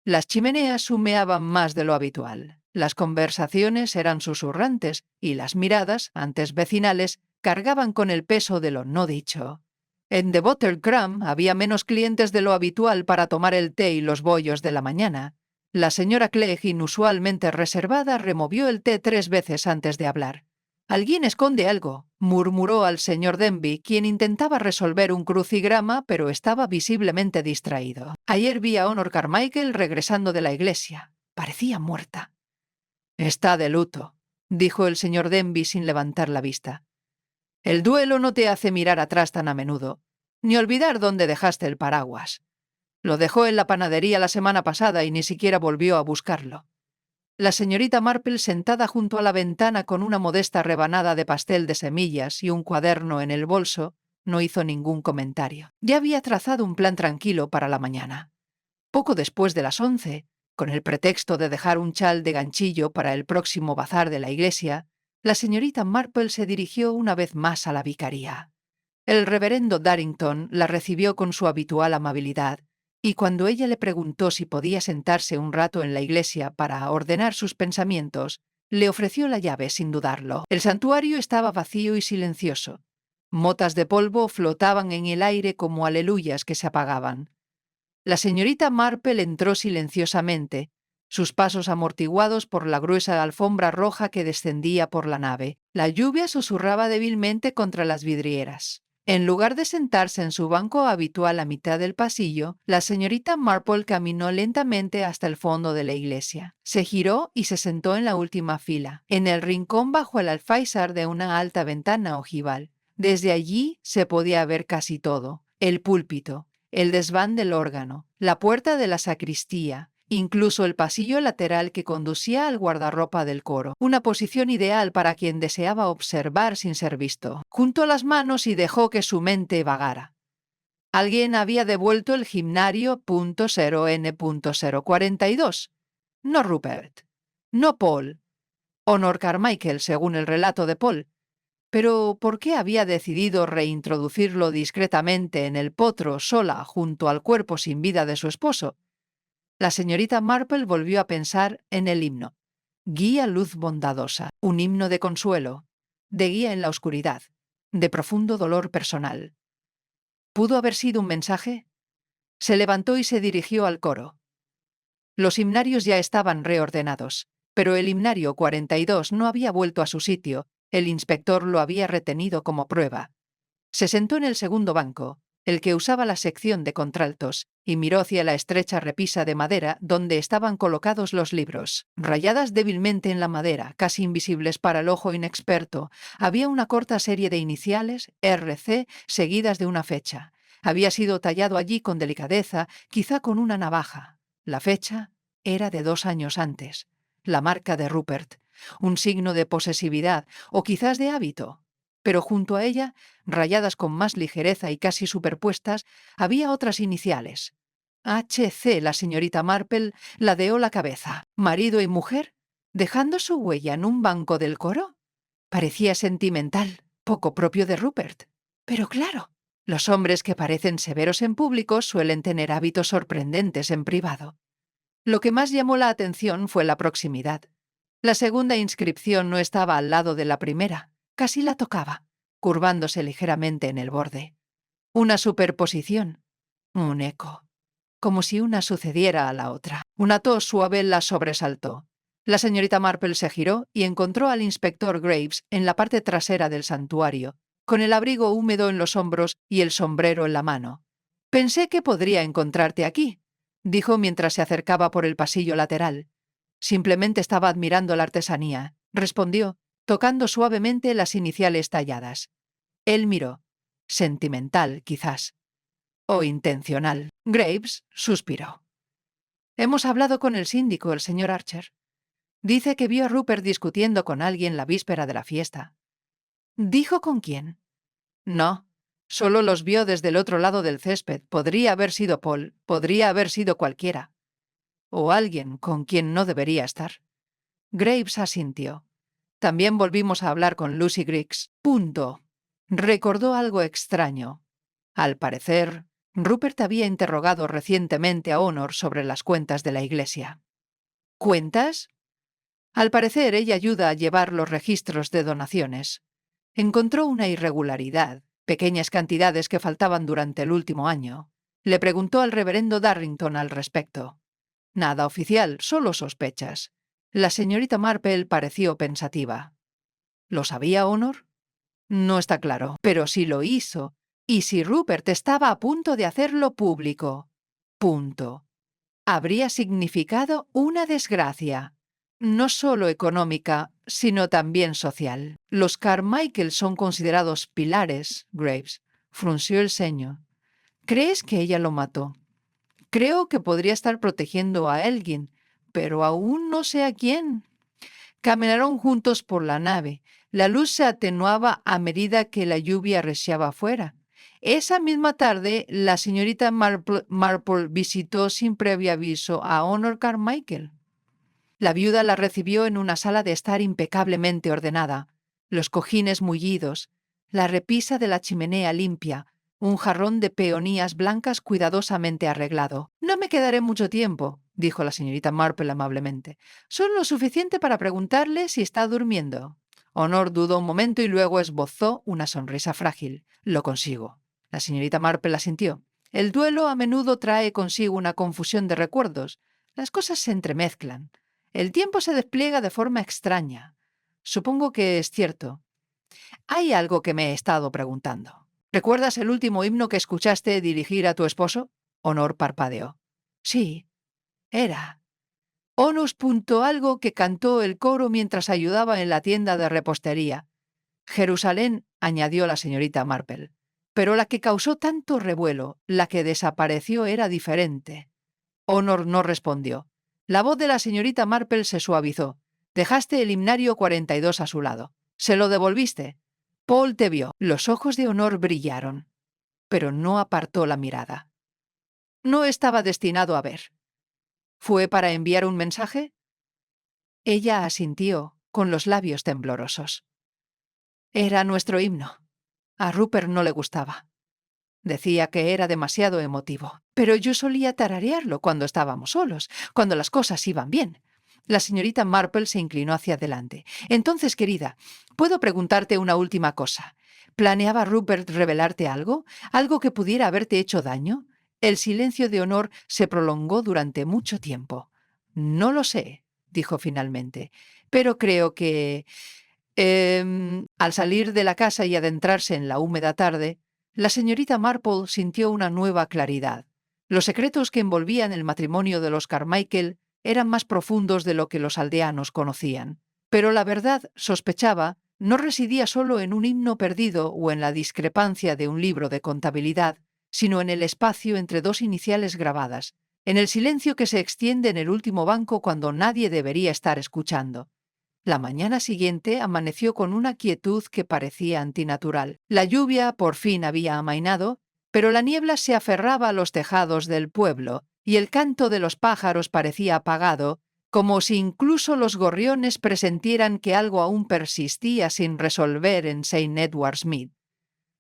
Las chimeneas humeaban más de lo habitual. Las conversaciones eran susurrantes y las miradas, antes vecinales, cargaban con el peso de lo no dicho. En The Buttercrum había menos clientes de lo habitual para tomar el té y los bollos de la mañana. La señora Clegg, inusualmente reservada, removió el té 3 veces antes de hablar. «Alguien esconde algo», murmuró al señor Denby, quien intentaba resolver un crucigrama, pero estaba visiblemente distraído. «Ayer vi a Honor Carmichael regresando de la iglesia. Parecía muerta». Está de luto, dijo el señor Denby sin levantar la vista. El duelo no te hace mirar atrás tan a menudo, ni olvidar dónde dejaste el paraguas. Lo dejó en la panadería la semana pasada y ni siquiera volvió a buscarlo. La señorita Marple, sentada junto a la ventana con una modesta rebanada de pastel de semillas y un cuaderno en el bolso, no hizo ningún comentario. Ya había trazado un plan tranquilo para la mañana. Poco después de las 11, con el pretexto de dejar un chal de ganchillo para el próximo bazar de la iglesia, la señorita Marple se dirigió una vez más a la vicaría. El reverendo Darrington la recibió con su habitual amabilidad, y cuando ella le preguntó si podía sentarse un rato en la iglesia para ordenar sus pensamientos, le ofreció la llave sin dudarlo. El santuario estaba vacío y silencioso. Motas de polvo flotaban en el aire como aleluyas que se apagaban. La señorita Marple entró silenciosamente, sus pasos amortiguados por la gruesa alfombra roja que descendía por la nave. La lluvia susurraba débilmente contra las vidrieras. En lugar de sentarse en su banco habitual a mitad del pasillo, la señorita Marple caminó lentamente hasta el fondo de la iglesia. Se giró y se sentó en la última fila, en el rincón bajo el alféizar de una alta ventana ojival. Desde allí se podía ver casi todo: el púlpito, el desván del órgano, la puerta de la sacristía, incluso el pasillo lateral que conducía al guardarropa del coro, una posición ideal para quien deseaba observar sin ser visto. Juntó las manos y dejó que su mente vagara. Alguien había devuelto el gimnario .0N.042. No Rupert. No Paul. Honor Carmichael, según el relato de Paul. Pero ¿por qué había decidido reintroducirlo discretamente en el potro sola junto al cuerpo sin vida de su esposo? La señorita Marple volvió a pensar en el himno. Guía luz bondadosa, un himno de consuelo, de guía en la oscuridad, de profundo dolor personal. ¿Pudo haber sido un mensaje? Se levantó y se dirigió al coro. Los himnarios ya estaban reordenados, pero el himnario 42 no había vuelto a su sitio. El inspector lo había retenido como prueba. Se sentó en el segundo banco, el que usaba la sección de contraltos, y miró hacia la estrecha repisa de madera donde estaban colocados los libros. Rayadas débilmente en la madera, casi invisibles para el ojo inexperto, había una corta serie de iniciales, RC, seguidas de una fecha. Había sido tallado allí con delicadeza, quizá con una navaja. La fecha era de 2 años antes. La marca de Rupert, un signo de posesividad o quizás de hábito. Pero junto a ella, rayadas con más ligereza y casi superpuestas, había otras iniciales. HC. La señorita Marple ladeó la cabeza. ¿Marido y mujer? ¿Dejando su huella en un banco del coro? Parecía sentimental, poco propio de Rupert. Pero claro, los hombres que parecen severos en público suelen tener hábitos sorprendentes en privado. Lo que más llamó la atención fue la proximidad. La segunda inscripción no estaba al lado de la primera, casi la tocaba, curvándose ligeramente en el borde. Una superposición, un eco, como si una sucediera a la otra. Una tos suave la sobresaltó. La señorita Marple se giró y encontró al inspector Graves en la parte trasera del santuario, con el abrigo húmedo en los hombros y el sombrero en la mano. «Pensé que podría encontrarte aquí», dijo mientras se acercaba por el pasillo lateral. «Simplemente estaba admirando la artesanía», respondió, tocando suavemente las iniciales talladas. Él miró. Sentimental, quizás. O intencional. Graves suspiró. «Hemos hablado con el síndico, el señor Archer. Dice que vio a Rupert discutiendo con alguien la víspera de la fiesta». «¿Dijo con quién?» «No. Solo los vio desde el otro lado del césped. Podría haber sido Paul, podría haber sido cualquiera. O alguien con quien no debería estar». Graves asintió. «También volvimos a hablar con Lucy Griggs. Punto». Recordó algo extraño. Al parecer, Rupert había interrogado recientemente a Honor sobre las cuentas de la iglesia. ¿Cuentas? Al parecer, ella ayuda a llevar los registros de donaciones. Encontró una irregularidad, pequeñas cantidades que faltaban durante el último año. Le preguntó al reverendo Darrington al respecto. Nada oficial, solo sospechas. La señorita Marple pareció pensativa. ¿Lo sabía Honor? No está claro, pero si lo hizo, y si Rupert estaba a punto de hacerlo público. Punto. Habría significado una desgracia. no solo económica, sino también social. Los Carmichael son considerados pilares, Graves. Frunció el ceño. ¿Crees que ella lo mató? Creo que podría estar protegiendo a alguien, pero aún no sé a quién. Caminaron juntos por la nave. La luz se atenuaba a medida que la lluvia arreciaba afuera. Esa misma tarde, la señorita Marple visitó sin previo aviso a Honor Carmichael. La viuda la recibió en una sala de estar impecablemente ordenada, los cojines mullidos, la repisa de la chimenea limpia, un jarrón de peonías blancas cuidadosamente arreglado. «No me quedaré mucho tiempo», dijo la señorita Marple amablemente. «Solo lo suficiente para preguntarle si está durmiendo». Honor dudó un momento y luego esbozó una sonrisa frágil. «Lo consigo». La señorita Marple asintió. El duelo a menudo trae consigo una confusión de recuerdos. Las cosas se entremezclan. El tiempo se despliega de forma extraña. Supongo que es cierto. Hay algo que me he estado preguntando. ¿Recuerdas el último himno que escuchaste dirigir a tu esposo? Honor parpadeó. Sí, era. Onus punto algo que cantó el coro mientras ayudaba en la tienda de repostería. Jerusalén, añadió la señorita Marple. Pero la que causó tanto revuelo, la que desapareció, era diferente. Honor no respondió. La voz de la señorita Marple se suavizó. Dejaste el himnario 42 a su lado. ¿Se lo devolviste? Paul te vio. Los ojos de Honor brillaron, pero no apartó la mirada. No estaba destinado a ver. ¿Fue para enviar un mensaje? Ella asintió, con los labios temblorosos. Era nuestro himno. A Rupert no le gustaba. Decía que era demasiado emotivo, pero yo solía tararearlo cuando estábamos solos, cuando las cosas iban bien. La señorita Marple se inclinó hacia adelante. Entonces, querida, ¿puedo preguntarte una última cosa? ¿Planeaba Rupert revelarte algo? ¿Algo que pudiera haberte hecho daño? El silencio de Honor se prolongó durante mucho tiempo. No lo sé, dijo finalmente, pero creo que... al salir de la casa y adentrarse en la húmeda tarde, la señorita Marple sintió una nueva claridad. Los secretos que envolvían el matrimonio de los Carmichael eran más profundos de lo que los aldeanos conocían. Pero la verdad, sospechaba, no residía solo en un himno perdido o en la discrepancia de un libro de contabilidad, sino en el espacio entre dos iniciales grabadas, en el silencio que se extiende en el último banco cuando nadie debería estar escuchando. La mañana siguiente amaneció con una quietud que parecía antinatural. La lluvia por fin había amainado, pero la niebla se aferraba a los tejados del pueblo y el canto de los pájaros parecía apagado, como si incluso los gorriones presentieran que algo aún persistía sin resolver en St. Edward's Mead.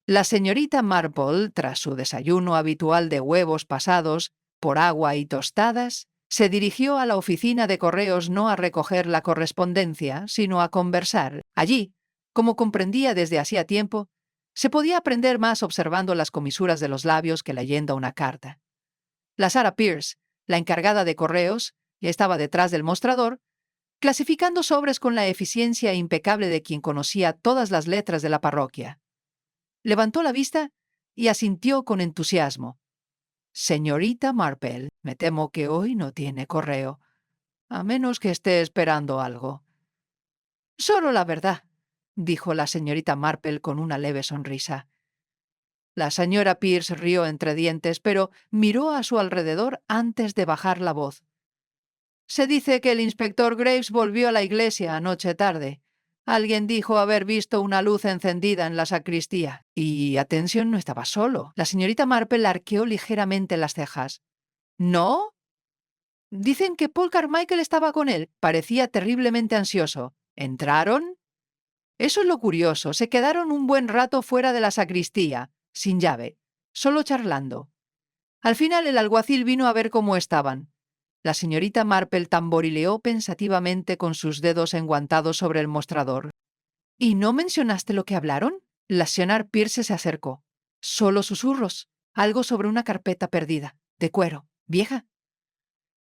La señorita Marple, tras su desayuno habitual de huevos pasados por agua y tostadas, se dirigió a la oficina de correos no a recoger la correspondencia, sino a conversar. Allí, como comprendía desde hacía tiempo, se podía aprender más observando las comisuras de los labios que leyendo una carta. La Sarah Pierce, la encargada de correos, estaba detrás del mostrador, clasificando sobres con la eficiencia impecable de quien conocía todas las letras de la parroquia. Levantó la vista y asintió con entusiasmo. Señorita Marple, me temo que hoy no tiene correo, a menos que esté esperando algo. Solo la verdad, dijo la señorita Marple con una leve sonrisa. La señora Pierce rió entre dientes, pero miró a su alrededor antes de bajar la voz. Se dice que el inspector Graves volvió a la iglesia anoche tarde. Alguien dijo haber visto una luz encendida en la sacristía. Y, atención, no estaba solo. La señorita Marple arqueó ligeramente las cejas. ¿No? Dicen que Paul Carmichael estaba con él. Parecía terriblemente ansioso. ¿Entraron? Eso es lo curioso. Se quedaron un buen rato fuera de la sacristía, sin llave, solo charlando. Al final el alguacil vino a ver cómo estaban. La señorita Marple tamborileó pensativamente con sus dedos enguantados sobre el mostrador. ¿Y no mencionaste lo que hablaron? La señora Pierce se acercó. Solo susurros. Algo sobre una carpeta perdida, de cuero, vieja.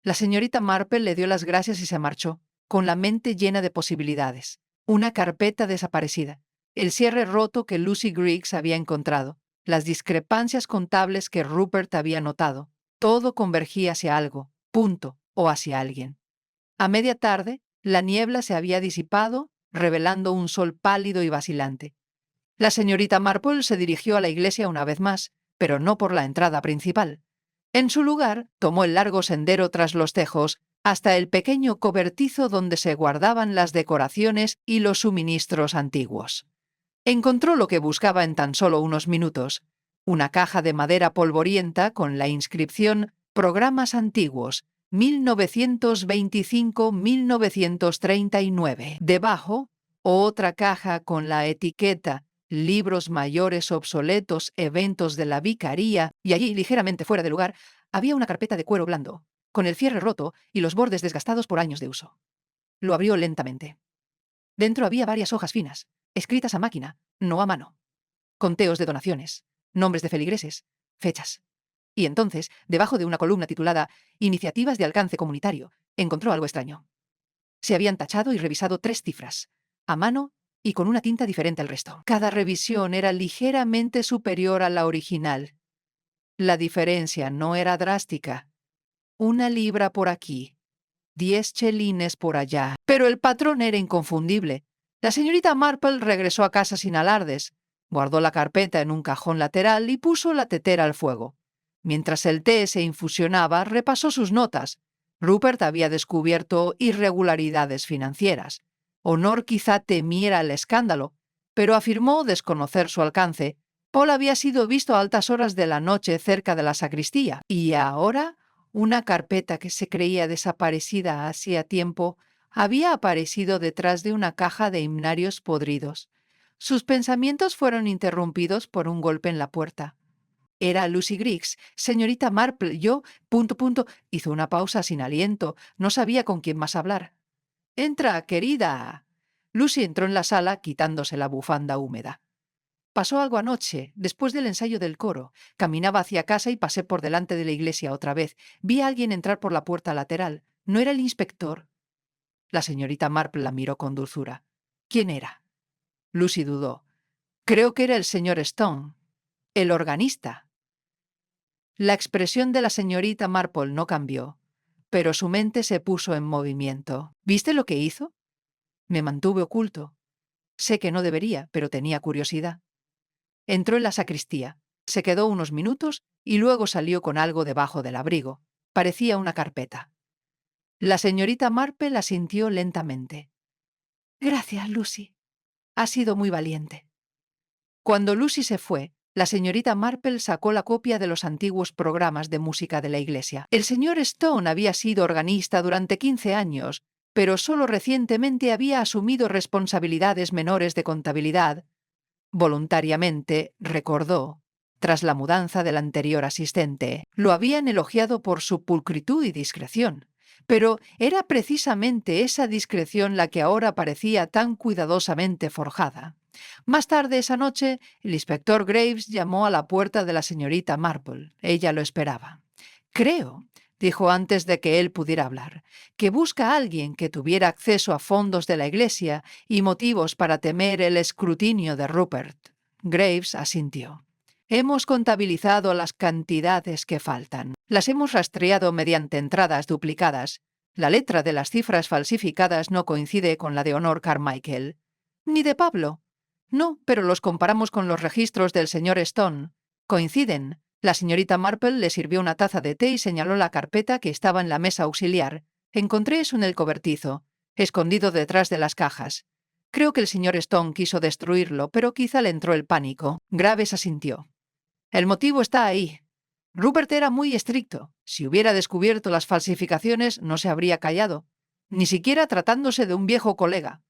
La señorita Marple le dio las gracias y se marchó, con la mente llena de posibilidades. Una carpeta desaparecida, el cierre roto que Lucy Griggs había encontrado, las discrepancias contables que Rupert había notado. Todo convergía hacia algo, punto, o hacia alguien. A media tarde, La niebla se había disipado, revelando un sol pálido y vacilante. La señorita Marple se dirigió a la iglesia una vez más, pero no por la entrada principal. En su lugar, tomó el largo sendero tras los tejos hasta el pequeño cobertizo donde se guardaban las decoraciones y los suministros antiguos. Encontró lo que buscaba en tan solo unos minutos: una caja de madera polvorienta con la inscripción Programas Antiguos, 1925-1939. Debajo, otra caja con la etiqueta Libros mayores obsoletos, eventos de la vicaría, y allí, ligeramente fuera de lugar, había una carpeta de cuero blando, con el cierre roto y los bordes desgastados por años de uso. Lo abrió lentamente. Dentro había varias hojas finas, escritas a máquina, no a mano. Conteos de donaciones, nombres de feligreses, fechas. Y entonces, debajo de una columna titulada Iniciativas de alcance comunitario, encontró algo extraño. Se habían tachado y revisado 3 cifras, a mano y con una tinta diferente al resto. Cada revisión era ligeramente superior a la original. La diferencia no era drástica. 1 libra por aquí, 10 chelines por allá. Pero el patrón era inconfundible. La señorita Marple regresó a casa sin alardes, guardó la carpeta en un cajón lateral y puso la tetera al fuego. Mientras el té se infusionaba, repasó sus notas. Rupert había descubierto irregularidades financieras. Honor quizá temiera el escándalo, pero afirmó desconocer su alcance. Paul había sido visto a altas horas de la noche cerca de la sacristía. Y ahora, una carpeta que se creía desaparecida hacía tiempo había aparecido detrás de una caja de himnarios podridos. Sus pensamientos fueron interrumpidos por un golpe en la puerta. Era Lucy Griggs. Señorita Marple, yo... Hizo una pausa sin aliento. No sabía con quién más hablar. «Entra, querida». Lucy entró en la sala quitándose la bufanda húmeda. «Pasó algo anoche, después del ensayo del coro. Caminaba hacia casa y pasé por delante de la iglesia otra vez. Vi a alguien entrar por la puerta lateral. ¿No era el inspector?» La señorita Marple la miró con dulzura. «¿Quién era?» Lucy dudó. «Creo que era el señor Stone, el organista». La expresión de la señorita Marple no cambió, pero su mente se puso en movimiento. «¿Viste lo que hizo?» «Me mantuve oculto. Sé que no debería, pero tenía curiosidad». Entró en la sacristía, se quedó unos minutos y luego salió con algo debajo del abrigo. Parecía una carpeta. La señorita Marple asintió lentamente. «Gracias, Lucy. Has sido muy valiente». Cuando Lucy se fue, la señorita Marple sacó la copia de los antiguos programas de música de la iglesia. El señor Stone había sido organista durante 15 años, pero solo recientemente había asumido responsabilidades menores de contabilidad. Voluntariamente, recordó, tras la mudanza del anterior asistente. Lo habían elogiado por su pulcritud y discreción, pero era precisamente esa discreción la que ahora parecía tan cuidadosamente forjada. Más tarde esa noche, el inspector Graves llamó a la puerta de la señorita Marple. Ella lo esperaba. «Creo», dijo antes de que él pudiera hablar, «que busca a alguien que tuviera acceso a fondos de la iglesia y motivos para temer el escrutinio de Rupert». Graves asintió. «Hemos contabilizado las cantidades que faltan. Las hemos rastreado mediante entradas duplicadas. La letra de las cifras falsificadas no coincide con la de Honor Carmichael. Ni de Pablo. No, pero los comparamos con los registros del señor Stone. Coinciden». La señorita Marple le sirvió una taza de té y señaló la carpeta que estaba en la mesa auxiliar. «Encontré eso en el cobertizo, escondido detrás de las cajas. Creo que el señor Stone quiso destruirlo, pero quizá le entró el pánico». Graves asintió. «El motivo está ahí. Rupert era muy estricto. Si hubiera descubierto las falsificaciones, no se habría callado, ni siquiera tratándose de un viejo colega.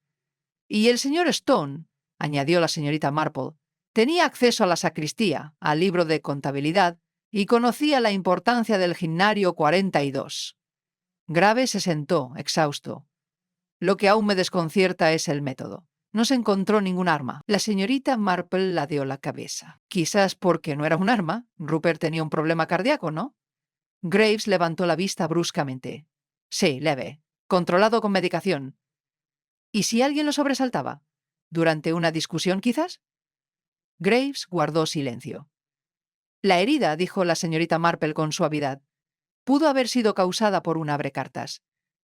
Y el señor Stone», añadió la señorita Marple, «tenía acceso a la sacristía, al libro de contabilidad, y conocía la importancia del gimnario 42. Graves se sentó, exhausto. «Lo que aún me desconcierta es el método. No se encontró ningún arma». La señorita Marple ladeó la cabeza. «Quizás porque no era un arma. Rupert tenía un problema cardíaco, ¿no?» Graves levantó la vista bruscamente. «Sí, leve. Controlado con medicación». «¿Y si alguien lo sobresaltaba? ¿Durante una discusión, quizás?» Graves guardó silencio. «La herida», dijo la señorita Marple con suavidad, «pudo haber sido causada por un abrecartas.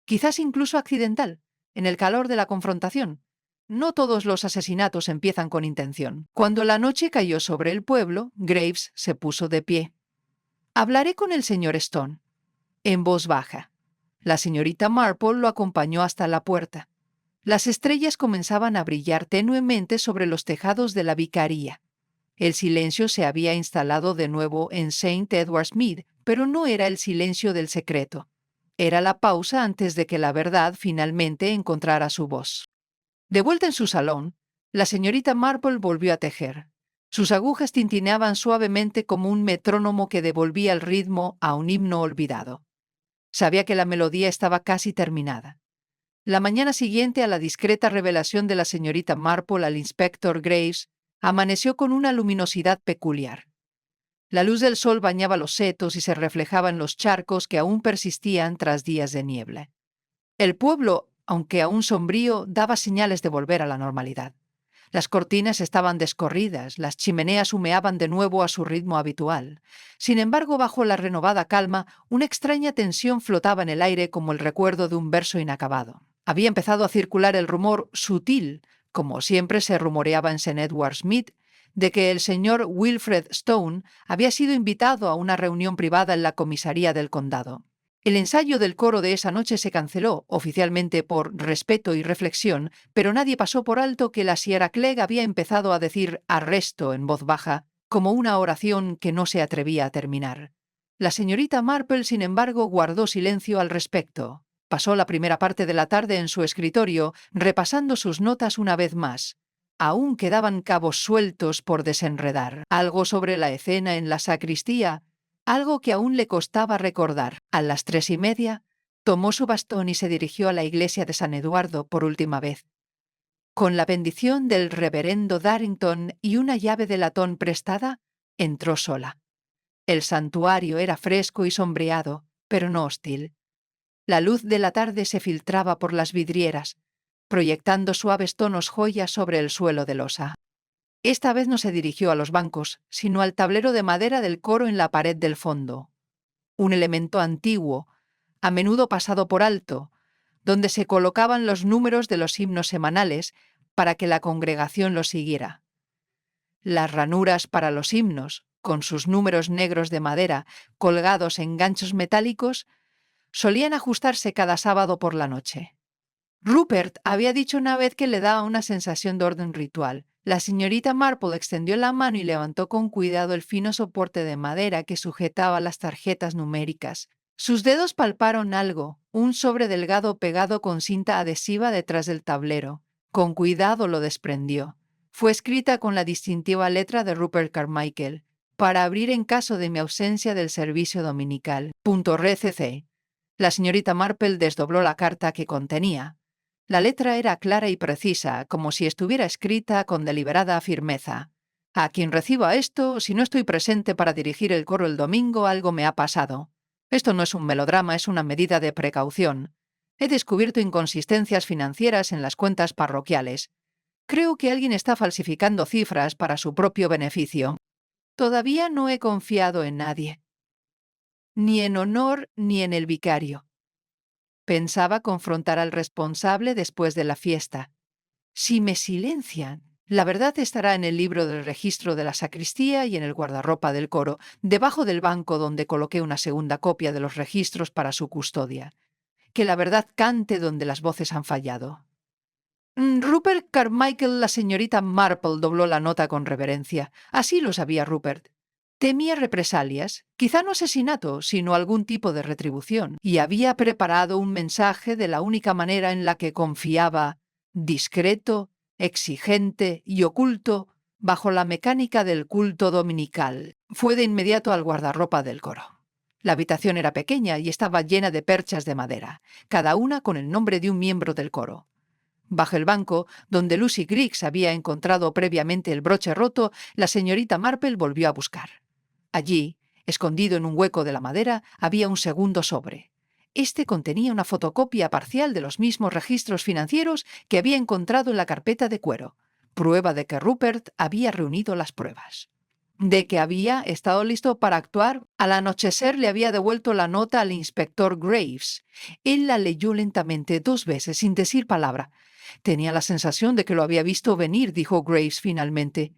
Quizás incluso accidental. en el calor de la confrontación. No todos los asesinatos empiezan con intención. Cuando la noche cayó sobre el pueblo, Graves se puso de pie. «Hablaré con el señor Stone», en voz baja. La señorita Marple lo acompañó hasta la puerta. Las estrellas comenzaban a brillar tenuemente sobre los tejados de la vicaría. El silencio se había instalado de nuevo en St. Edward's Mead, pero no era el silencio del secreto. Era la pausa antes de que la verdad finalmente encontrara su voz. De vuelta en su salón, la señorita Marple volvió a tejer. Sus agujas tintineaban suavemente como un metrónomo que devolvía el ritmo a un himno olvidado. Sabía que la melodía estaba casi terminada. La mañana siguiente a la discreta revelación de la señorita Marple al inspector Graves, amaneció con una luminosidad peculiar. La luz del sol bañaba los setos y se reflejaba en los charcos que aún persistían tras días de niebla. El pueblo, aunque aún sombrío, daba señales de volver a la normalidad. Las cortinas estaban descorridas, las chimeneas humeaban de nuevo a su ritmo habitual. Sin embargo, bajo la renovada calma, una extraña tensión flotaba en el aire como el recuerdo de un verso inacabado. Había empezado a circular el rumor sutil, como siempre se rumoreaba en St. Edward's Mead, de que el señor Wilfred Stone había sido invitado a una reunión privada en la comisaría del condado. El ensayo del coro de esa noche se canceló, oficialmente por respeto y reflexión, pero nadie pasó por alto que la Sierra Clegg había empezado a decir «arresto» en voz baja, como una oración que no se atrevía a terminar. La señorita Marple, sin embargo, guardó silencio al respecto. Pasó la primera parte de la tarde en su escritorio, repasando sus notas una vez más. Aún quedaban cabos sueltos por desenredar. Algo sobre la escena en la sacristía, algo que aún le costaba recordar. A las 3:30, tomó su bastón y se dirigió a la iglesia de San Eduardo por última vez. Con la bendición del reverendo Darrington y una llave de latón prestada, entró sola. El santuario era fresco y sombreado, pero no hostil. La luz de la tarde se filtraba por las vidrieras, proyectando suaves tonos joyas sobre el suelo de losa. Esta vez no se dirigió a los bancos, sino al tablero de madera del coro en la pared del fondo. Un elemento antiguo, a menudo pasado por alto, donde se colocaban los números de los himnos semanales para que la congregación los siguiera. Las ranuras para los himnos, con sus números negros de madera colgados en ganchos metálicos, solían ajustarse cada sábado por la noche. Rupert había dicho una vez que le daba una sensación de orden ritual. La señorita Marple extendió la mano y levantó con cuidado el fino soporte de madera que sujetaba las tarjetas numéricas. Sus dedos palparon algo, un sobre delgado pegado con cinta adhesiva detrás del tablero. Con cuidado lo desprendió. Fue escrita con la distintiva letra de Rupert Carmichael, para abrir en caso de mi ausencia del servicio dominical. .rcc. La señorita Marple desdobló la carta que contenía. La letra era clara y precisa, como si estuviera escrita con deliberada firmeza. A quien reciba esto, si no estoy presente para dirigir el coro el domingo, algo me ha pasado. Esto no es un melodrama, es una medida de precaución. He descubierto inconsistencias financieras en las cuentas parroquiales. Creo que alguien está falsificando cifras para su propio beneficio. Todavía no he confiado en nadie. Ni en Honor ni en el vicario. Pensaba confrontar al responsable después de la fiesta. Si me silencian, la verdad estará en el libro del registro de la sacristía y en el guardarropa del coro, debajo del banco donde coloqué una segunda copia de los registros para su custodia. Que la verdad cante donde las voces han fallado. Rupert Carmichael, la señorita Marple dobló la nota con reverencia. Así lo sabía Rupert. Temía represalias, quizá no asesinato, sino algún tipo de retribución, y había preparado un mensaje de la única manera en la que confiaba, discreto, exigente y oculto, bajo la mecánica del culto dominical. Fue de inmediato al guardarropa del coro. La habitación era pequeña y estaba llena de perchas de madera, cada una con el nombre de un miembro del coro. Bajo el banco, donde Lucy Griggs había encontrado previamente el broche roto, la señorita Marple volvió a buscar. Allí, escondido en un hueco de la madera, había un segundo sobre. Este contenía una fotocopia parcial de los mismos registros financieros que había encontrado en la carpeta de cuero, prueba de que Rupert había reunido las pruebas. de que había estado listo para actuar. Al anochecer le había devuelto la nota al inspector Graves. Él la leyó lentamente 2 veces sin decir palabra. Tenía la sensación de que lo había visto venir, dijo Graves finalmente.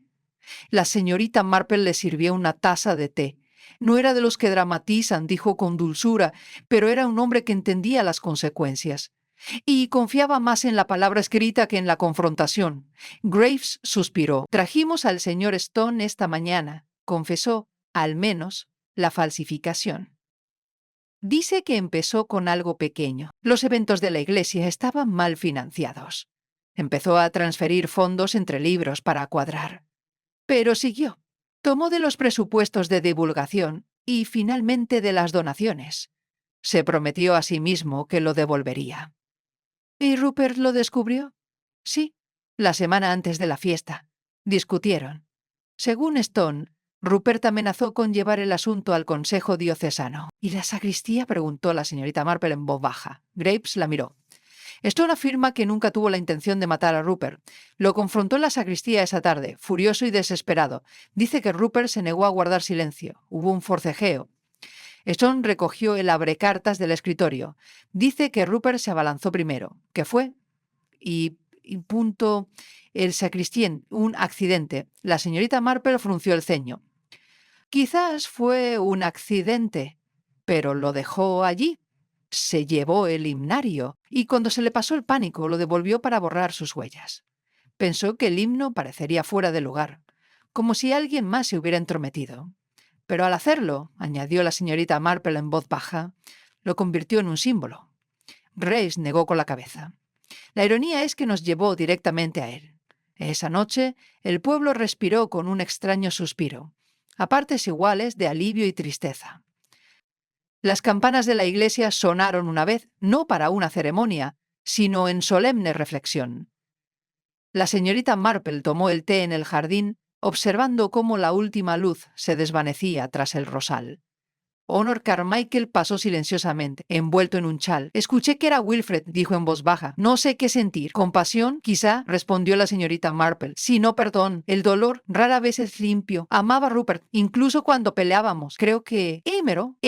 La señorita Marple le sirvió una taza de té. No era de los que dramatizan, dijo con dulzura, pero era un hombre que entendía las consecuencias. Y confiaba más en la palabra escrita que en la confrontación. Graves suspiró. Trajimos al señor Stone esta mañana. Confesó, al menos, la falsificación. Dice que empezó con algo pequeño. Los eventos de la iglesia estaban mal financiados. Empezó a transferir fondos entre libros para cuadrar. Pero siguió. Tomó de los presupuestos de divulgación y finalmente de las donaciones. Se prometió a sí mismo que lo devolvería. ¿Y Rupert lo descubrió? Sí, la semana antes de la fiesta. Discutieron. Según Stone, Rupert amenazó con llevar el asunto al Consejo Diocesano. ¿Y la sacristía?, preguntó la señorita Marple en voz baja. Graves la miró. Stone afirma que nunca tuvo la intención de matar a Rupert. Lo confrontó en la sacristía esa tarde, furioso y desesperado. Dice que Rupert se negó a guardar silencio. Hubo un forcejeo. Stone recogió el abrecartas del escritorio. Dice que Rupert se abalanzó primero, que fue, y punto, el sacristán, un accidente. La señorita Marple frunció el ceño. Quizás fue un accidente, pero lo dejó allí. Se llevó el himnario y cuando se le pasó el pánico lo devolvió para borrar sus huellas. Pensó que el himno parecería fuera de lugar, como si alguien más se hubiera entrometido. Pero al hacerlo, añadió la señorita Marple en voz baja, lo convirtió en un símbolo. Graves negó con la cabeza. La ironía es que nos llevó directamente a él. Esa noche, el pueblo respiró con un extraño suspiro, a partes iguales de alivio y tristeza. Las campanas de la iglesia sonaron una vez, no para una ceremonia, sino en solemne reflexión. La señorita Marple tomó el té en el jardín, observando cómo la última luz se desvanecía tras el rosal. Honor Carmichael pasó silenciosamente, envuelto en un chal. Escuché que era Wilfred, dijo en voz baja. No sé qué sentir. ¿Compasión? Quizá, respondió la señorita Marple. Sí, no, perdón. El dolor rara vez es limpio. Amaba a Rupert, incluso cuando peleábamos. Creo que Emero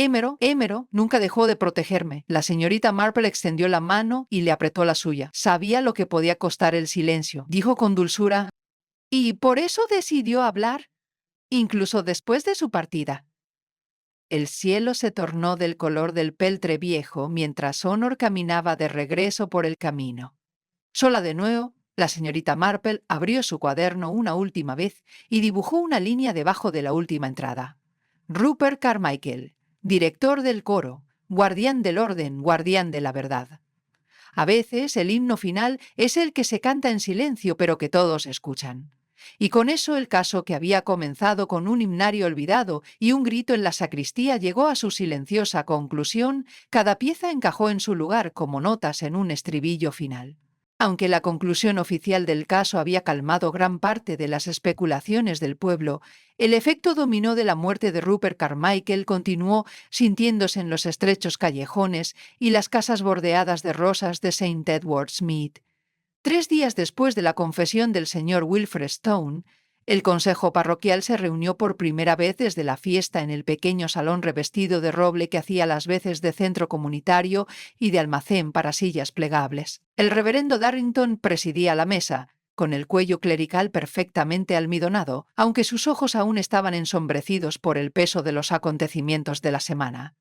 nunca dejó de protegerme. La señorita Marple extendió la mano y le apretó la suya. Sabía lo que podía costar el silencio. Dijo con dulzura. ¿Y por eso decidió hablar? Incluso después de su partida. El cielo se tornó del color del peltre viejo mientras Honor caminaba de regreso por el camino. Sola de nuevo, la señorita Marple abrió su cuaderno una última vez y dibujó una línea debajo de la última entrada. Rupert Carmichael, director del coro, guardián del orden, guardián de la verdad. A veces el himno final es el que se canta en silencio pero que todos escuchan. Y con eso el caso, que había comenzado con un himnario olvidado y un grito en la sacristía, llegó a su silenciosa conclusión. Cada pieza encajó en su lugar como notas en un estribillo final. Aunque la conclusión oficial del caso había calmado gran parte de las especulaciones del pueblo, el efecto dominó de la muerte de Rupert Carmichael continuó sintiéndose en los estrechos callejones y las casas bordeadas de rosas de St. Edward's Mead. 3 días después de la confesión del señor Wilfred Stone, el consejo parroquial se reunió por primera vez desde la fiesta en el pequeño salón revestido de roble que hacía las veces de centro comunitario y de almacén para sillas plegables. El reverendo Darrington presidía la mesa, con el cuello clerical perfectamente almidonado, aunque sus ojos aún estaban ensombrecidos por el peso de los acontecimientos de la semana.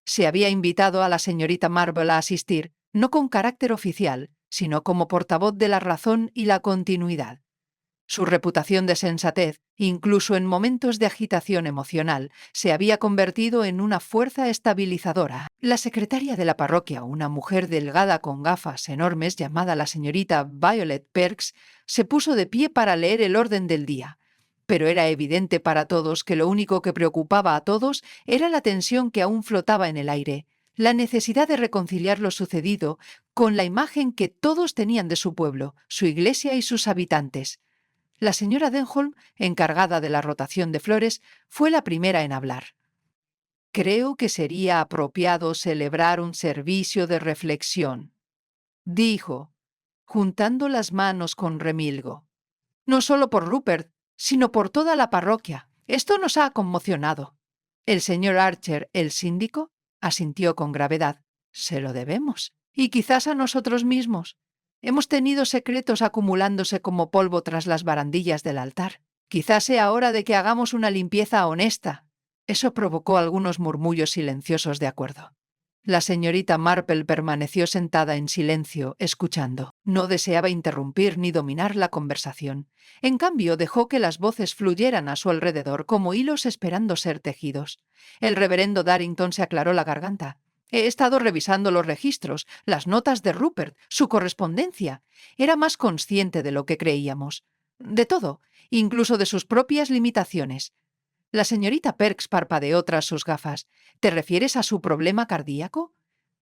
Se había invitado a la señorita Marple a asistir, no con carácter oficial, sino como portavoz de la razón y la continuidad. Su reputación de sensatez, incluso en momentos de agitación emocional, se había convertido en una fuerza estabilizadora. La secretaria de la parroquia, una mujer delgada con gafas enormes llamada la señorita Violet Perks, se puso de pie para leer el orden del día. Pero era evidente para todos que lo único que preocupaba a todos era la tensión que aún flotaba en el aire, la necesidad de reconciliar lo sucedido con la imagen que todos tenían de su pueblo, su iglesia y sus habitantes. La señora Denholm, encargada de la rotación de flores, fue la primera en hablar. Creo que sería apropiado celebrar un servicio de reflexión, dijo, juntando las manos con remilgo. No solo por Rupert, sino por toda la parroquia. Esto nos ha conmocionado. El señor Archer, el síndico, asintió con gravedad. Se lo debemos. Y quizás a nosotros mismos. Hemos tenido secretos acumulándose como polvo tras las barandillas del altar. Quizás sea hora de que hagamos una limpieza honesta. Eso provocó algunos murmullos silenciosos de acuerdo. La señorita Marple permaneció sentada en silencio, escuchando. No deseaba interrumpir ni dominar la conversación. En cambio, dejó que las voces fluyeran a su alrededor como hilos esperando ser tejidos. El reverendo Darrington se aclaró la garganta. He estado revisando los registros, las notas de Rupert, su correspondencia. Era más consciente de lo que creíamos. De todo, incluso de sus propias limitaciones. La señorita Perks parpadeó tras sus gafas. ¿Te refieres a su problema cardíaco?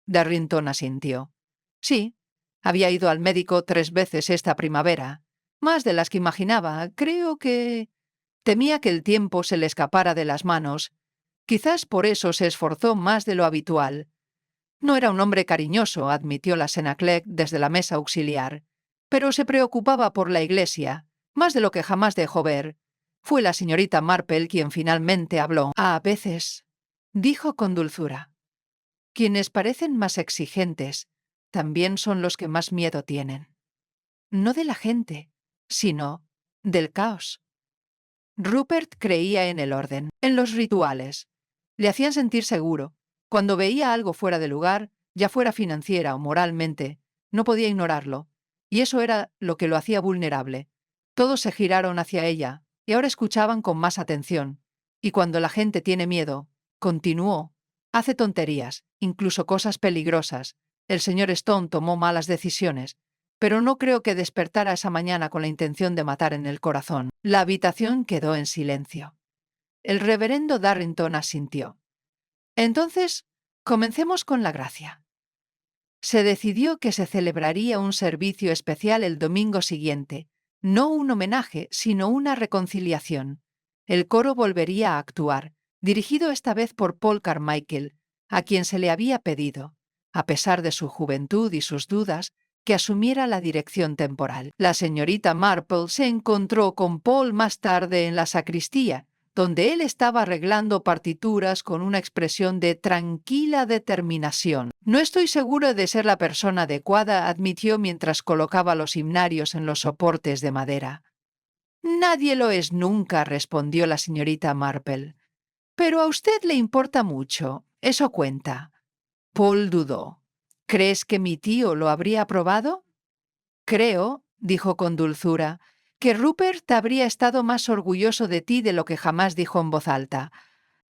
Darrington asintió. Sí, había ido al médico 3 veces esta primavera. Más de las que imaginaba. Creo que... Temía que el tiempo se le escapara de las manos. Quizás por eso se esforzó más de lo habitual. No era un hombre cariñoso, admitió la Senaclec desde la mesa auxiliar, pero se preocupaba por la iglesia, más de lo que jamás dejó ver. Fue la señorita Marple quien finalmente habló. A veces, dijo con dulzura, quienes parecen más exigentes también son los que más miedo tienen. No de la gente, sino del caos. Rupert creía en el orden, en los rituales. Le hacían sentir seguro. Cuando veía algo fuera de lugar, ya fuera financiera o moralmente, no podía ignorarlo. Y eso era lo que lo hacía vulnerable. Todos se giraron hacia ella y ahora escuchaban con más atención. Y cuando la gente tiene miedo, continuó, hace tonterías, incluso cosas peligrosas. El señor Stone tomó malas decisiones, pero no creo que despertara esa mañana con la intención de matar en el corazón. La habitación quedó en silencio. El reverendo Darrington asintió. Entonces, comencemos con la gracia. Se decidió que se celebraría un servicio especial el domingo siguiente, no un homenaje, sino una reconciliación. El coro volvería a actuar, dirigido esta vez por Paul Carmichael, a quien se le había pedido, a pesar de su juventud y sus dudas, que asumiera la dirección temporal. La señorita Marple se encontró con Paul más tarde en la sacristía, donde él estaba arreglando partituras con una expresión de tranquila determinación. No estoy seguro de ser la persona adecuada, admitió mientras colocaba los himnarios en los soportes de madera. Nadie lo es nunca, respondió la señorita Marple. Pero a usted le importa mucho, eso cuenta. Paul dudó. ¿Crees que mi tío lo habría aprobado? Creo, dijo con dulzura, que Rupert habría estado más orgulloso de ti de lo que jamás dijo en voz alta.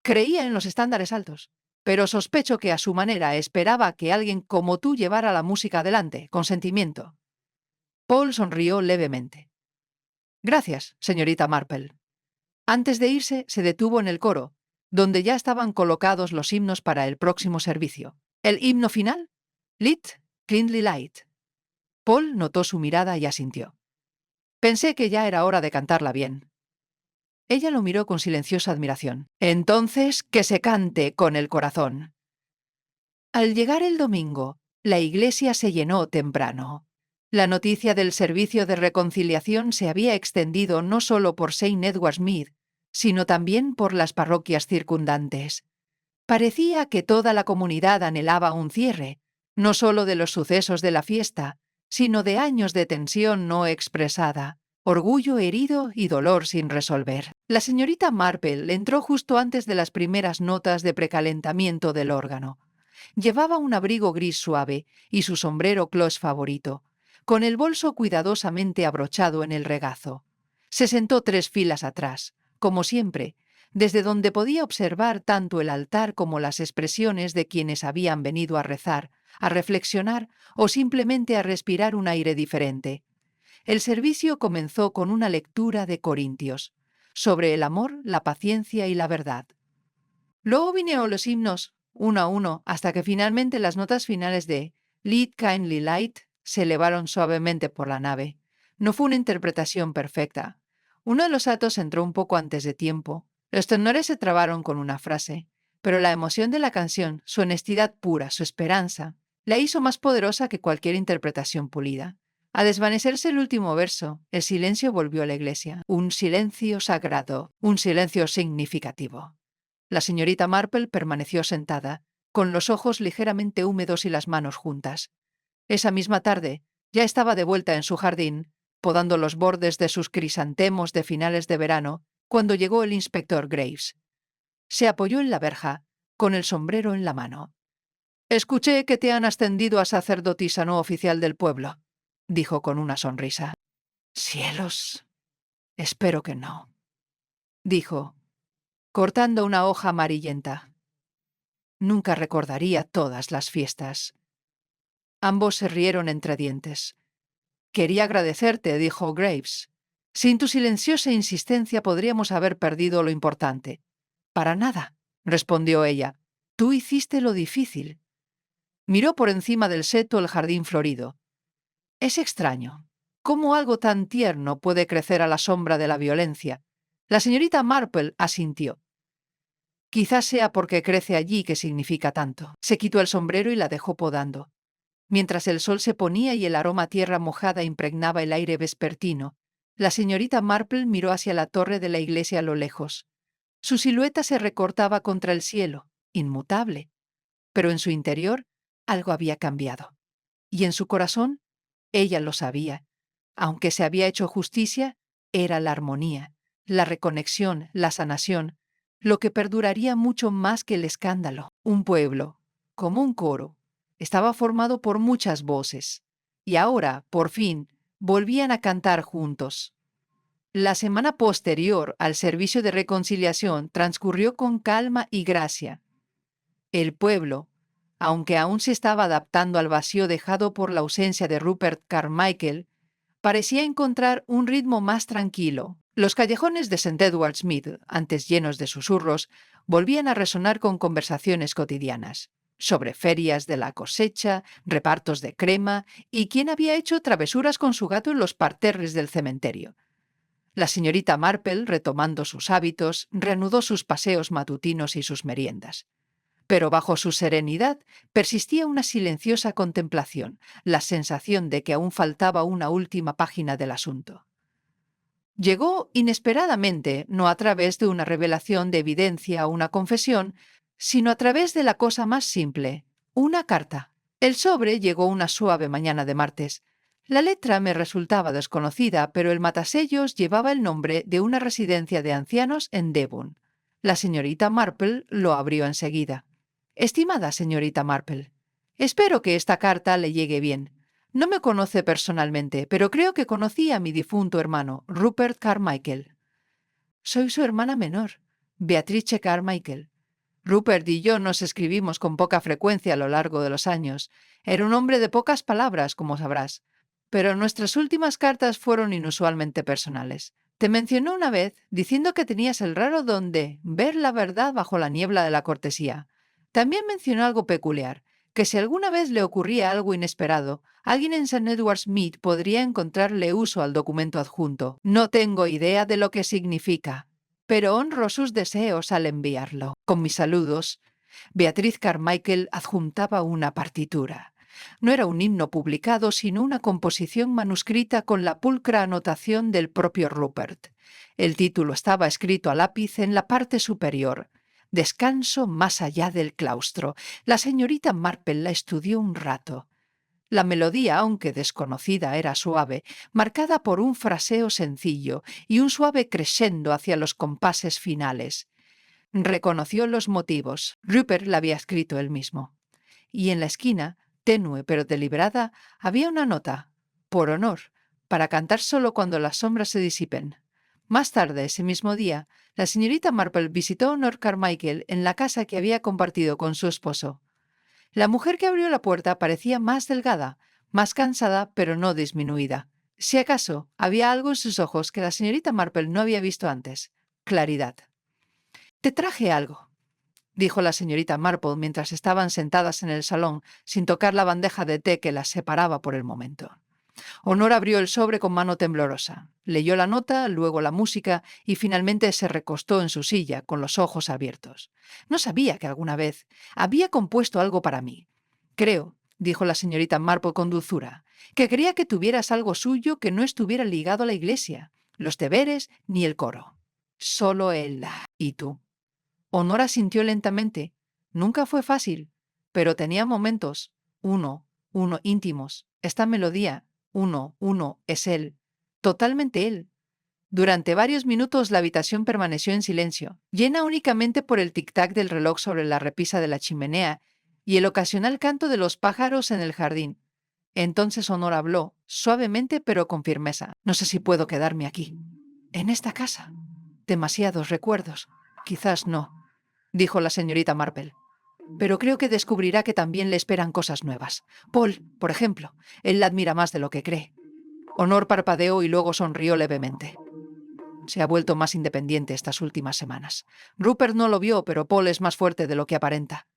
Creía en los estándares altos, pero sospecho que a su manera esperaba que alguien como tú llevara la música adelante, con sentimiento. Paul sonrió levemente. Gracias, señorita Marple. Antes de irse, se detuvo en el coro, donde ya estaban colocados los himnos para el próximo servicio. El himno final, Lit, Cleanly Light. Paul notó su mirada y asintió. Pensé que ya era hora de cantarla bien. Ella lo miró con silenciosa admiración. Entonces, que se cante con el corazón. Al llegar el domingo, la iglesia se llenó temprano. La noticia del servicio de reconciliación se había extendido no solo por St. Edward's Mead, sino también por las parroquias circundantes. Parecía que toda la comunidad anhelaba un cierre, no solo de los sucesos de la fiesta, sino de años de tensión no expresada, orgullo herido y dolor sin resolver. La señorita Marple entró justo antes de las primeras notas de precalentamiento del órgano. Llevaba un abrigo gris suave y su sombrero cloche favorito, con el bolso cuidadosamente abrochado en el regazo. Se sentó 3 filas atrás, como siempre, desde donde podía observar tanto el altar como las expresiones de quienes habían venido a rezar, a reflexionar o simplemente a respirar un aire diferente. El servicio comenzó con una lectura de Corintios, sobre el amor, la paciencia y la verdad. Luego vinieron los himnos, uno a uno, hasta que finalmente las notas finales de Lead Kindly Light se elevaron suavemente por la nave. No fue una interpretación perfecta. Uno de los atos entró un poco antes de tiempo. Los tenores se trabaron con una frase, pero la emoción de la canción, su honestidad pura, su esperanza, la hizo más poderosa que cualquier interpretación pulida. Al desvanecerse el último verso, el silencio volvió a la iglesia. Un silencio sagrado, un silencio significativo. La señorita Marple permaneció sentada, con los ojos ligeramente húmedos y las manos juntas. Esa misma tarde, ya estaba de vuelta en su jardín, podando los bordes de sus crisantemos de finales de verano, cuando llegó el inspector Graves. Se apoyó en la verja, con el sombrero en la mano. «Escuché que te han ascendido a sacerdotisa no oficial del pueblo», dijo con una sonrisa. «Cielos, espero que no», dijo, cortando una hoja amarillenta. Nunca recordaría todas las fiestas. Ambos se rieron entre dientes. «Quería agradecerte», dijo Graves. «Sin tu silenciosa insistencia podríamos haber perdido lo importante». «Para nada», respondió ella. «Tú hiciste lo difícil». Miró por encima del seto el jardín florido. Es extraño. ¿Cómo algo tan tierno puede crecer a la sombra de la violencia? La señorita Marple asintió. Quizás sea porque crece allí que significa tanto. Se quitó el sombrero y la dejó podando. Mientras el sol se ponía y el aroma a tierra mojada impregnaba el aire vespertino, la señorita Marple miró hacia la torre de la iglesia a lo lejos. Su silueta se recortaba contra el cielo, inmutable. Pero en su interior algo había cambiado. Y en su corazón, ella lo sabía. Aunque se había hecho justicia, era la armonía, la reconexión, la sanación, lo que perduraría mucho más que el escándalo. Un pueblo, como un coro, estaba formado por muchas voces, y ahora, por fin, volvían a cantar juntos. La semana posterior al servicio de reconciliación transcurrió con calma y gracia. El pueblo, aunque aún se estaba adaptando al vacío dejado por la ausencia de Rupert Carmichael, parecía encontrar un ritmo más tranquilo. Los callejones de St. Edward's Mead, antes llenos de susurros, volvían a resonar con conversaciones cotidianas sobre ferias de la cosecha, repartos de crema y quién había hecho travesuras con su gato en los parterres del cementerio. La señorita Marple, retomando sus hábitos, reanudó sus paseos matutinos y sus meriendas. Pero bajo su serenidad persistía una silenciosa contemplación, la sensación de que aún faltaba una última página del asunto. Llegó inesperadamente, no a través de una revelación de evidencia o una confesión, sino a través de la cosa más simple, una carta. El sobre llegó una suave mañana de martes. La letra me resultaba desconocida, pero el matasellos llevaba el nombre de una residencia de ancianos en Devon. La señorita Marple lo abrió enseguida. «Estimada señorita Marple, espero que esta carta le llegue bien. No me conoce personalmente, pero creo que conocí a mi difunto hermano, Rupert Carmichael. Soy su hermana menor, Beatrice Carmichael. Rupert y yo nos escribimos con poca frecuencia a lo largo de los años. Era un hombre de pocas palabras, como sabrás. Pero nuestras últimas cartas fueron inusualmente personales. Te mencionó una vez diciendo que tenías el raro don de ver la verdad bajo la niebla de la cortesía. También mencionó algo peculiar, que si alguna vez le ocurría algo inesperado, alguien en St. Edward's Mead podría encontrarle uso al documento adjunto. No tengo idea de lo que significa, pero honro sus deseos al enviarlo. Con mis saludos, Beatriz Carmichael adjuntaba una partitura. No era un himno publicado, sino una composición manuscrita con la pulcra anotación del propio Rupert. El título estaba escrito a lápiz en la parte superior. Descanso más allá del claustro. La señorita Marple la estudió un rato. La melodía, aunque desconocida, era suave, marcada por un fraseo sencillo y un suave crescendo hacia los compases finales. Reconoció los motivos. Rupert la había escrito él mismo. Y en la esquina, tenue pero deliberada, había una nota, por honor, para cantar solo cuando las sombras se disipen. Más tarde, ese mismo día, la señorita Marple visitó a Honor Carmichael en la casa que había compartido con su esposo. La mujer que abrió la puerta parecía más delgada, más cansada, pero no disminuida. Si acaso, había algo en sus ojos que la señorita Marple no había visto antes: claridad. «Te traje algo», dijo la señorita Marple mientras estaban sentadas en el salón, sin tocar la bandeja de té que las separaba por el momento. Honor abrió el sobre con mano temblorosa. Leyó la nota, luego la música y finalmente se recostó en su silla, con los ojos abiertos. «No sabía que alguna vez había compuesto algo para mí. Creo», dijo la señorita Marple con dulzura, que quería que tuvieras algo suyo que no estuviera ligado a la iglesia, los deberes ni el coro. Solo él y tú. Honor asintió lentamente. Nunca fue fácil, pero tenía momentos. Uno íntimos. Esta melodía, uno, es él. Totalmente él. Durante varios minutos la habitación permaneció en silencio, llena únicamente por el tic-tac del reloj sobre la repisa de la chimenea y el ocasional canto de los pájaros en el jardín. Entonces Honor habló, suavemente pero con firmeza. No sé si puedo quedarme aquí. ¿En esta casa? Demasiados recuerdos. Quizás no, dijo la señorita Marple. Pero creo que descubrirá que también le esperan cosas nuevas. Paul, por ejemplo, él la admira más de lo que cree. Honor parpadeó y luego sonrió levemente. Se ha vuelto más independiente estas últimas semanas. Rupert no lo vio, pero Paul es más fuerte de lo que aparenta.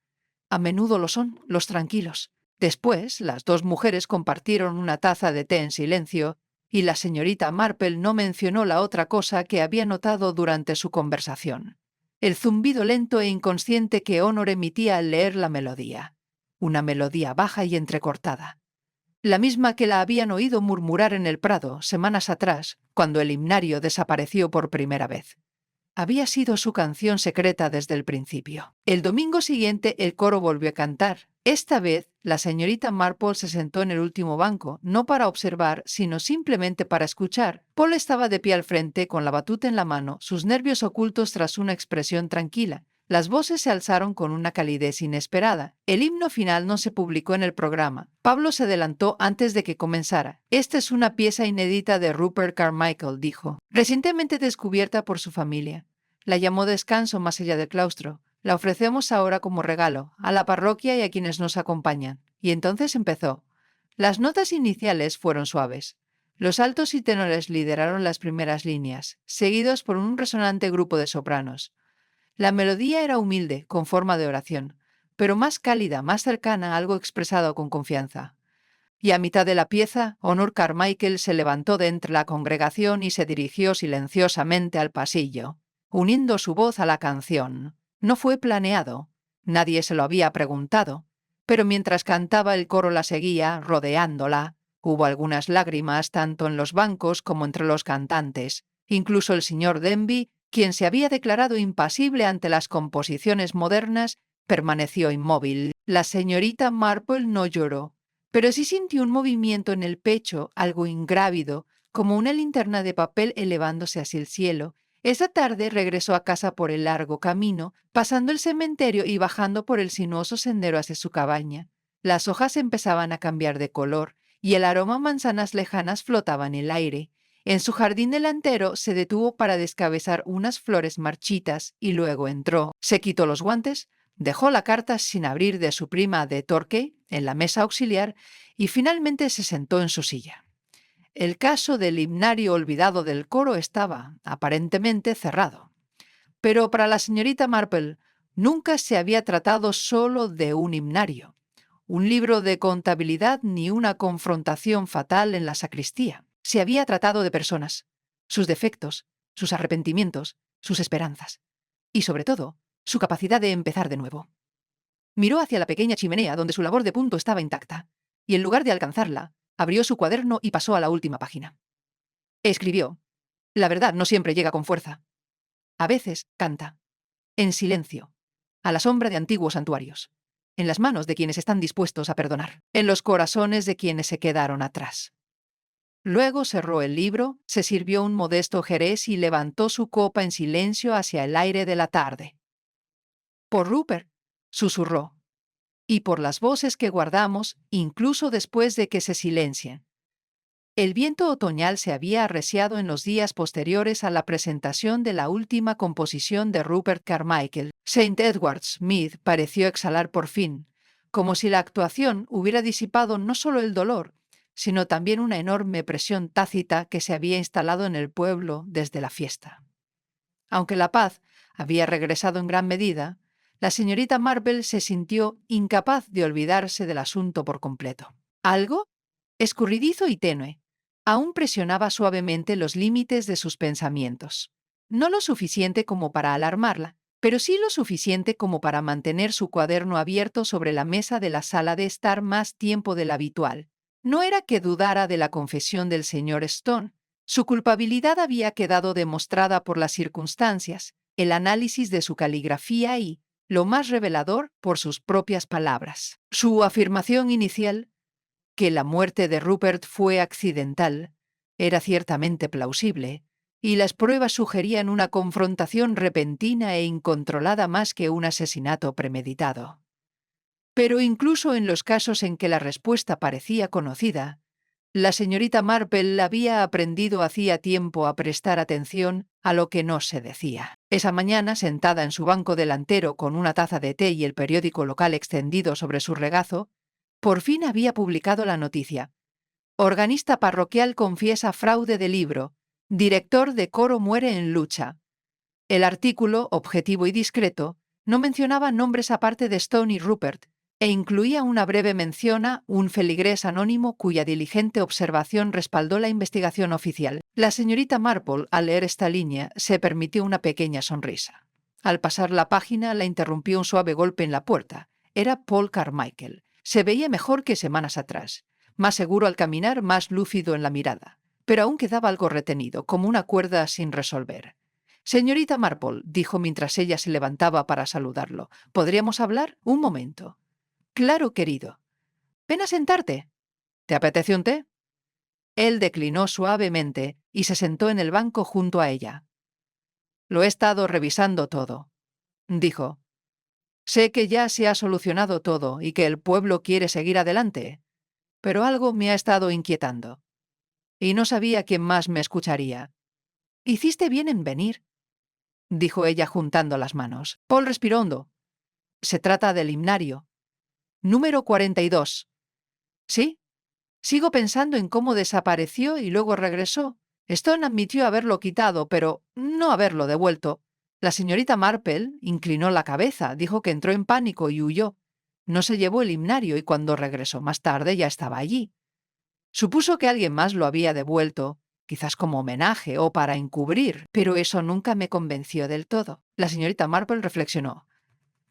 A menudo lo son, los tranquilos. Después, las dos mujeres compartieron una taza de té en silencio, y la señorita Marple no mencionó la otra cosa que había notado durante su conversación: el zumbido lento e inconsciente que Honor emitía al leer la melodía. Una melodía baja y entrecortada. La misma que la habían oído murmurar en el Prado semanas atrás, cuando el himnario desapareció por primera vez. Había sido su canción secreta desde el principio. El domingo siguiente el coro volvió a cantar. Esta vez, la señorita Marple se sentó en el último banco, no para observar, sino simplemente para escuchar. Paul estaba de pie al frente, con la batuta en la mano, sus nervios ocultos tras una expresión tranquila. Las voces se alzaron con una calidez inesperada. El himno final no se publicó en el programa. Pablo se adelantó antes de que comenzara. Esta es una pieza inédita de Rupert Carmichael, dijo, recientemente descubierta por su familia. La llamó Descanso más allá del claustro. La ofrecemos ahora como regalo, a la parroquia y a quienes nos acompañan. Y entonces empezó. Las notas iniciales fueron suaves. Los altos y tenores lideraron las primeras líneas, seguidos por un resonante grupo de sopranos. La melodía era humilde, con forma de oración, pero más cálida, más cercana a algo expresado con confianza. Y a mitad de la pieza, Honor Carmichael se levantó de entre la congregación y se dirigió silenciosamente al pasillo, uniendo su voz a la canción. No fue planeado, nadie se lo había preguntado, pero mientras cantaba el coro la seguía, rodeándola. Hubo algunas lágrimas tanto en los bancos como entre los cantantes. Incluso el señor Denby, quien se había declarado impasible ante las composiciones modernas, permaneció inmóvil. La señorita Marple no lloró, pero sí sintió un movimiento en el pecho, algo ingrávido, como una linterna de papel elevándose hacia el cielo. Esa tarde regresó a casa por el largo camino, pasando el cementerio y bajando por el sinuoso sendero hacia su cabaña. Las hojas empezaban a cambiar de color, y el aroma a manzanas lejanas flotaba en el aire. En su jardín delantero se detuvo para descabezar unas flores marchitas y luego entró. Se quitó los guantes, dejó la carta sin abrir de su prima de Torquay en la mesa auxiliar y finalmente se sentó en su silla. El caso del himnario olvidado del coro estaba, aparentemente, cerrado. Pero para la señorita Marple nunca se había tratado solo de un himnario, un libro de contabilidad ni una confrontación fatal en la sacristía. Se había tratado de personas, sus defectos, sus arrepentimientos, sus esperanzas y, sobre todo, su capacidad de empezar de nuevo. Miró hacia la pequeña chimenea donde su labor de punto estaba intacta, y en lugar de alcanzarla, abrió su cuaderno y pasó a la última página. Escribió: la verdad no siempre llega con fuerza. A veces canta, en silencio, a la sombra de antiguos santuarios, en las manos de quienes están dispuestos a perdonar, en los corazones de quienes se quedaron atrás. Luego cerró el libro, se sirvió un modesto jerez y levantó su copa en silencio hacia el aire de la tarde. Por Rupert, susurró, y por las voces que guardamos incluso después de que se silencien. El viento otoñal se había arreciado en los días posteriores a la presentación de la última composición de Rupert Carmichael. St. Edward's Mead pareció exhalar por fin, como si la actuación hubiera disipado no solo el dolor, sino también una enorme presión tácita que se había instalado en el pueblo desde la fiesta. Aunque la paz había regresado en gran medida, la señorita Marple se sintió incapaz de olvidarse del asunto por completo. Algo, escurridizo y tenue, aún presionaba suavemente los límites de sus pensamientos. No lo suficiente como para alarmarla, pero sí lo suficiente como para mantener su cuaderno abierto sobre la mesa de la sala de estar más tiempo del habitual. No era que dudara de la confesión del señor Stone. Su culpabilidad había quedado demostrada por las circunstancias, el análisis de su caligrafía y, lo más revelador, por sus propias palabras. Su afirmación inicial, que la muerte de Rupert fue accidental, era ciertamente plausible, y las pruebas sugerían una confrontación repentina e incontrolada más que un asesinato premeditado. Pero incluso en los casos en que la respuesta parecía conocida, la señorita Marple había aprendido hacía tiempo a prestar atención a lo que no se decía. Esa mañana, sentada en su banco delantero con una taza de té y el periódico local extendido sobre su regazo, por fin había publicado la noticia. Organista parroquial confiesa fraude de libro. Director de coro muere en lucha. El artículo, objetivo y discreto, no mencionaba nombres aparte de Stone y Rupert, e incluía una breve mención a un feligrés anónimo cuya diligente observación respaldó la investigación oficial. La señorita Marple, al leer esta línea, se permitió una pequeña sonrisa. Al pasar la página, la interrumpió un suave golpe en la puerta. Era Paul Carmichael. Se veía mejor que semanas atrás. Más seguro al caminar, más lúcido en la mirada. Pero aún quedaba algo retenido, como una cuerda sin resolver. «Señorita Marple», dijo mientras ella se levantaba para saludarlo, «¿podríamos hablar? Un momento». «Claro, querido». «Ven a sentarte». «¿Te apetece un té?» Él declinó suavemente y se sentó en el banco junto a ella. «Lo he estado revisando todo», dijo. «Sé que ya se ha solucionado todo y que el pueblo quiere seguir adelante, pero algo me ha estado inquietando. Y no sabía quién más me escucharía». «Hiciste bien en venir», dijo ella juntando las manos. Paul respiró hondo. «Se trata del himnario. Número 42. ¿Sí? Sigo pensando en cómo desapareció y luego regresó. Stone admitió haberlo quitado, pero no haberlo devuelto. La señorita Marple inclinó la cabeza, dijo que entró en pánico y huyó. No se llevó el himnario y cuando regresó más tarde ya estaba allí. Supuso que alguien más lo había devuelto, quizás como homenaje o para encubrir, pero eso nunca me convenció del todo». La señorita Marple reflexionó.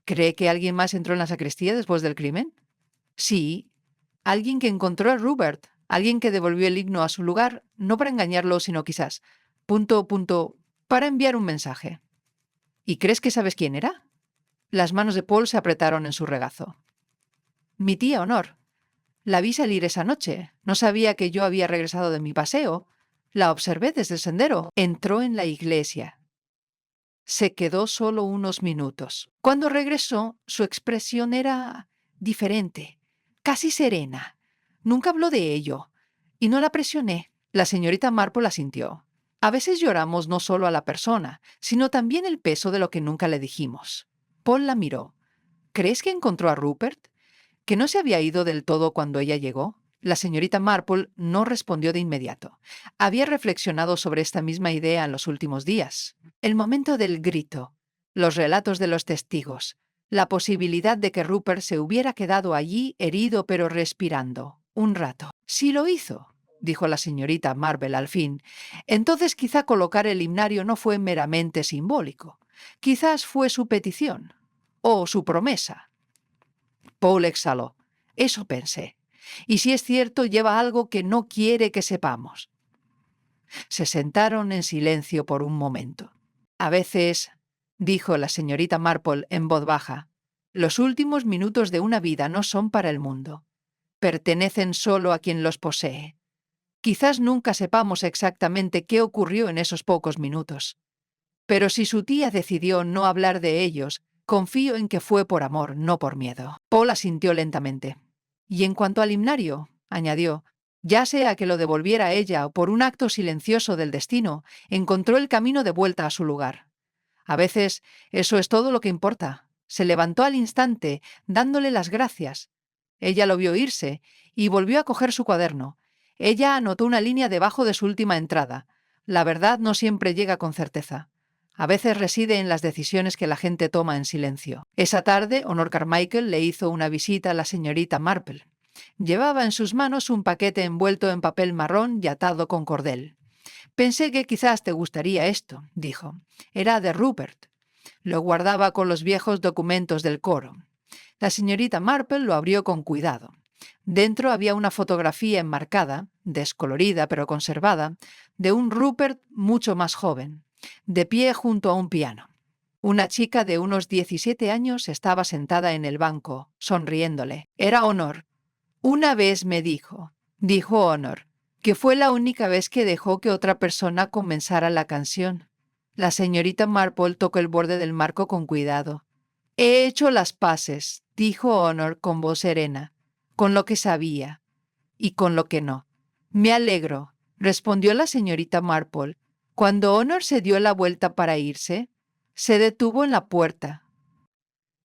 «¿Cree que alguien más entró en la sacristía después del crimen?» «Sí, alguien que encontró a Rupert, alguien que devolvió el himno a su lugar, no para engañarlo, sino quizás, para enviar un mensaje». «¿Y crees que sabes quién era?» Las manos de Paul se apretaron en su regazo. «Mi tía Honor. La vi salir esa noche. No sabía que yo había regresado de mi paseo. La observé desde el sendero. Entró en la iglesia. Se quedó solo unos minutos. Cuando regresó, su expresión era diferente, casi serena. Nunca habló de ello, y no la presioné». La señorita Marple asintió. «A veces lloramos no solo a la persona, sino también el peso de lo que nunca le dijimos». Paul la miró. «¿Crees que encontró a Rupert? ¿Que no se había ido del todo cuando ella llegó?» La señorita Marple no respondió de inmediato. Había reflexionado sobre esta misma idea en los últimos días. El momento del grito, los relatos de los testigos, la posibilidad de que Rupert se hubiera quedado allí herido pero respirando, un rato. «Si lo hizo», dijo la señorita Marple al fin, «entonces quizá colocar el himnario no fue meramente simbólico. Quizás fue su petición o su promesa». Paul exhaló. «Eso pensé. Y si es cierto, lleva algo que no quiere que sepamos». Se sentaron en silencio por un momento. «A veces», dijo la señorita Marple en voz baja, «los últimos minutos de una vida no son para el mundo. Pertenecen solo a quien los posee. Quizás nunca sepamos exactamente qué ocurrió en esos pocos minutos. Pero si su tía decidió no hablar de ellos, confío en que fue por amor, no por miedo». Paul asintió lentamente. «Y en cuanto al himnario», añadió, «ya sea que lo devolviera ella o por un acto silencioso del destino, encontró el camino de vuelta a su lugar. A veces eso es todo lo que importa». Se levantó al instante, dándole las gracias. Ella lo vio irse y volvió a coger su cuaderno. Ella anotó una línea debajo de su última entrada. La verdad no siempre llega con certeza. A veces reside en las decisiones que la gente toma en silencio. Esa tarde, Honor Carmichael le hizo una visita a la señorita Marple. Llevaba en sus manos un paquete envuelto en papel marrón y atado con cordel. «Pensé que quizás te gustaría esto», dijo. «Era de Rupert. Lo guardaba con los viejos documentos del coro». La señorita Marple lo abrió con cuidado. Dentro había una fotografía enmarcada, descolorida pero conservada, de un Rupert mucho más joven, de pie junto a un piano. Una chica de unos 17 años estaba sentada en el banco, sonriéndole. Era Honor. Una vez me dijo Honor, que fue la única vez que dejó que otra persona comenzara la canción. La señorita Marple tocó el borde del marco con cuidado. He hecho las paces, dijo Honor con voz serena, con lo que sabía y con lo que no. Me alegro, respondió la señorita Marple. Cuando Honor se dio la vuelta para irse, se detuvo en la puerta.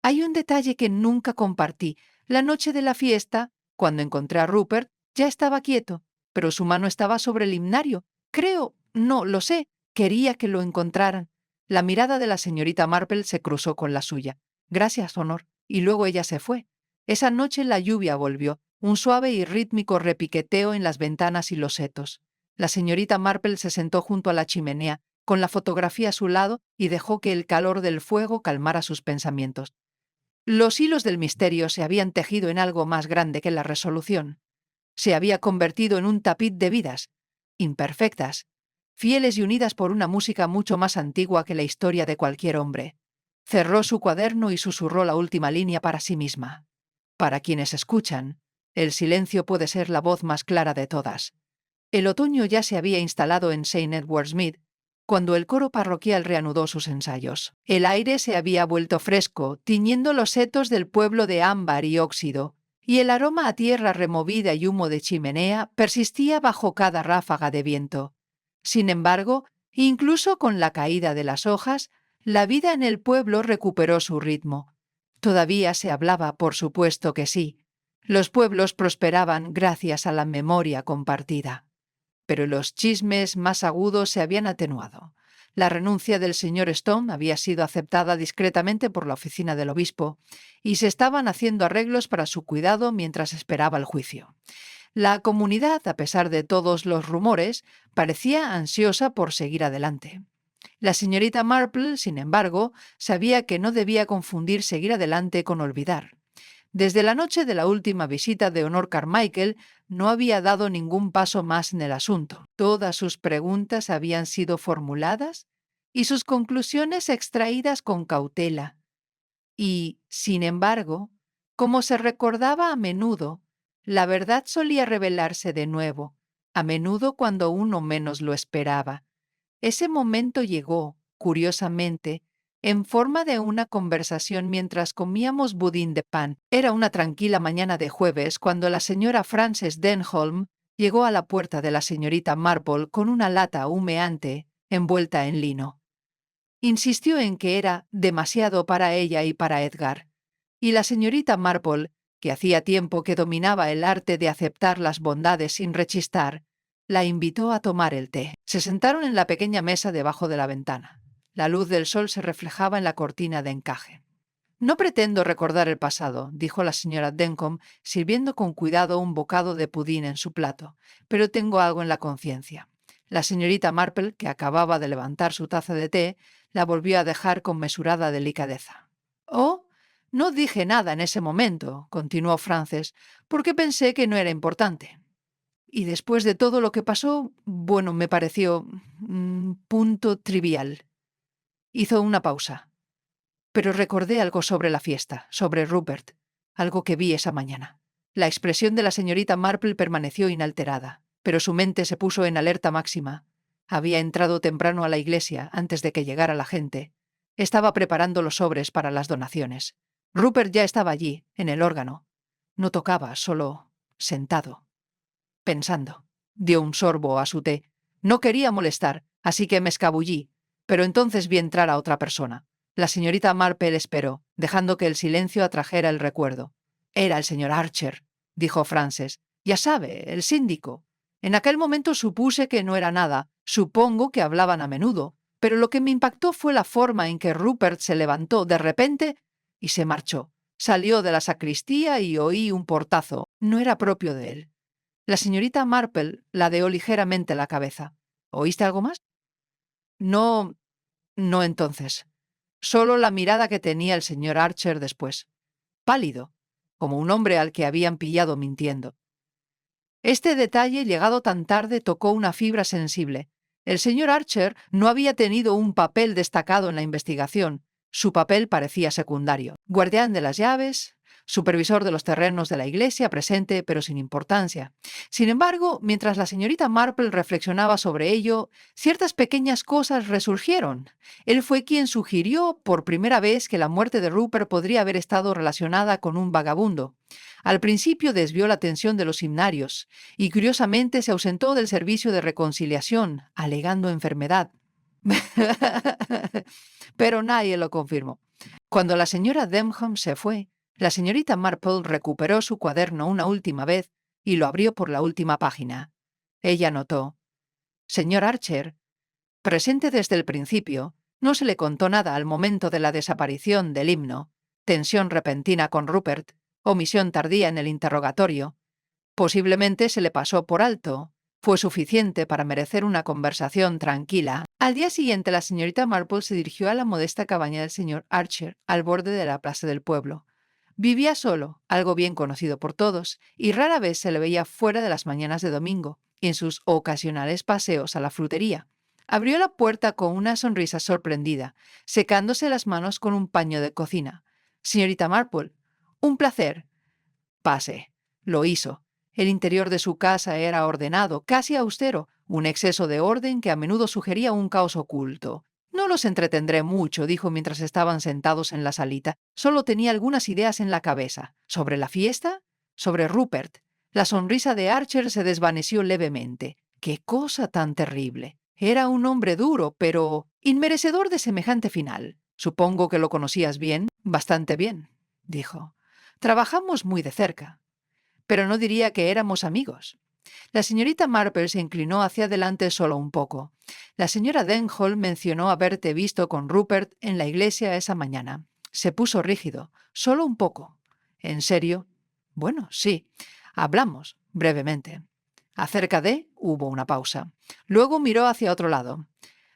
Hay un detalle que nunca compartí. La noche de la fiesta, cuando encontré a Rupert, ya estaba quieto, pero su mano estaba sobre el himnario. Creo, no, lo sé, quería que lo encontraran. La mirada de la señorita Marple se cruzó con la suya. Gracias, Honor. Y luego ella se fue. Esa noche la lluvia volvió, un suave y rítmico repiqueteo en las ventanas y los setos. La señorita Marple se sentó junto a la chimenea, con la fotografía a su lado, y dejó que el calor del fuego calmara sus pensamientos. Los hilos del misterio se habían tejido en algo más grande que la resolución. Se había convertido en un tapiz de vidas, imperfectas, fieles y unidas por una música mucho más antigua que la historia de cualquier hombre. Cerró su cuaderno y susurró la última línea para sí misma. Para quienes escuchan, el silencio puede ser la voz más clara de todas. El otoño ya se había instalado en St. Edward's Mead, cuando el coro parroquial reanudó sus ensayos. El aire se había vuelto fresco, tiñendo los setos del pueblo de ámbar y óxido, y el aroma a tierra removida y humo de chimenea persistía bajo cada ráfaga de viento. Sin embargo, incluso con la caída de las hojas, la vida en el pueblo recuperó su ritmo. Todavía se hablaba, por supuesto que sí. Los pueblos prosperaban gracias a la memoria compartida. Pero los chismes más agudos se habían atenuado. La renuncia del señor Stone había sido aceptada discretamente por la oficina del obispo, y se estaban haciendo arreglos para su cuidado mientras esperaba el juicio. La comunidad, a pesar de todos los rumores, parecía ansiosa por seguir adelante. La señorita Marple, sin embargo, sabía que no debía confundir seguir adelante con olvidar. Desde la noche de la última visita de Honor Carmichael, no había dado ningún paso más en el asunto. Todas sus preguntas habían sido formuladas y sus conclusiones extraídas con cautela. Y, sin embargo, como se recordaba a menudo, la verdad solía revelarse de nuevo, a menudo cuando uno menos lo esperaba. Ese momento llegó, curiosamente, en forma de una conversación mientras comíamos budín de pan. Era una tranquila mañana de jueves cuando la señora Frances Denholm llegó a la puerta de la señorita Marple con una lata humeante envuelta en lino. Insistió en que era demasiado para ella y para Edgar, y la señorita Marple, que hacía tiempo que dominaba el arte de aceptar las bondades sin rechistar, la invitó a tomar el té. Se sentaron en la pequeña mesa debajo de la ventana. La luz del sol se reflejaba en la cortina de encaje. No pretendo recordar el pasado, dijo la señora Denholm, sirviendo con cuidado un bocado de pudín en su plato, pero tengo algo en la conciencia. La señorita Marple, que acababa de levantar su taza de té, la volvió a dejar con mesurada delicadeza. «Oh, no dije nada en ese momento», continuó Frances, «porque pensé que no era importante. Y después de todo lo que pasó, bueno, me pareció punto trivial». Hizo una pausa. «Pero recordé algo sobre la fiesta, sobre Rupert, algo que vi esa mañana». La expresión de la señorita Marple permaneció inalterada, pero su mente se puso en alerta máxima. Había entrado temprano a la iglesia antes de que llegara la gente. Estaba preparando los sobres para las donaciones. Rupert ya estaba allí, en el órgano. No tocaba, solo sentado, pensando. Dio un sorbo a su té. No quería molestar, así que me escabullí, pero entonces vi entrar a otra persona. La señorita Marple esperó, dejando que el silencio atrajera el recuerdo. Era el señor Archer, dijo Frances. Ya sabe, el síndico. En aquel momento supuse que no era nada. Supongo que hablaban a menudo. Pero lo que me impactó fue la forma en que Rupert se levantó de repente y se marchó. Salió de la sacristía y oí un portazo. No era propio de él. La señorita Marple ladeó ligeramente la cabeza. ¿Oíste algo más? No, no entonces. Solo la mirada que tenía el señor Archer después. Pálido, como un hombre al que habían pillado mintiendo. Este detalle, llegado tan tarde, tocó una fibra sensible. El señor Archer no había tenido un papel destacado en la investigación. Su papel parecía secundario. Guardián de las llaves, supervisor de los terrenos de la iglesia, presente pero sin importancia. Sin embargo, mientras la señorita Marple reflexionaba sobre ello, ciertas pequeñas cosas resurgieron. Él fue quien sugirió por primera vez que la muerte de Rupert podría haber estado relacionada con un vagabundo. Al principio desvió la atención de los himnarios y curiosamente se ausentó del servicio de reconciliación, alegando enfermedad. Pero nadie lo confirmó. Cuando la señora Denham se fue, la señorita Marple recuperó su cuaderno una última vez y lo abrió por la última página. Ella notó: «Señor Archer, presente desde el principio, no se le contó nada al momento de la desaparición del himno, tensión repentina con Rupert, omisión tardía en el interrogatorio. Posiblemente se le pasó por alto. Fue suficiente para merecer una conversación tranquila». Al día siguiente, la señorita Marple se dirigió a la modesta cabaña del señor Archer, al borde de la plaza del pueblo. Vivía solo, algo bien conocido por todos, y rara vez se le veía fuera de las mañanas de domingo, y en sus ocasionales paseos a la frutería. Abrió la puerta con una sonrisa sorprendida, secándose las manos con un paño de cocina. «Señorita Marple, un placer». «Pase». Lo hizo. El interior de su casa era ordenado, casi austero, un exceso de orden que a menudo sugería un caos oculto. «No los entretendré mucho», dijo mientras estaban sentados en la salita. «Solo tenía algunas ideas en la cabeza. ¿Sobre la fiesta? Sobre Rupert». La sonrisa de Archer se desvaneció levemente. ¡Qué cosa tan terrible! Era un hombre duro, pero inmerecedor de semejante final. «Supongo que lo conocías bien». «Bastante bien», dijo. «Trabajamos muy de cerca. Pero no diría que éramos amigos». La señorita Marple se inclinó hacia adelante solo un poco. «La señora Denham mencionó haberte visto con Rupert en la iglesia esa mañana». Se puso rígido. «Solo un poco». «¿En serio?» «Bueno, sí. Hablamos, brevemente». «¿Acerca de?» Hubo una pausa. Luego miró hacia otro lado.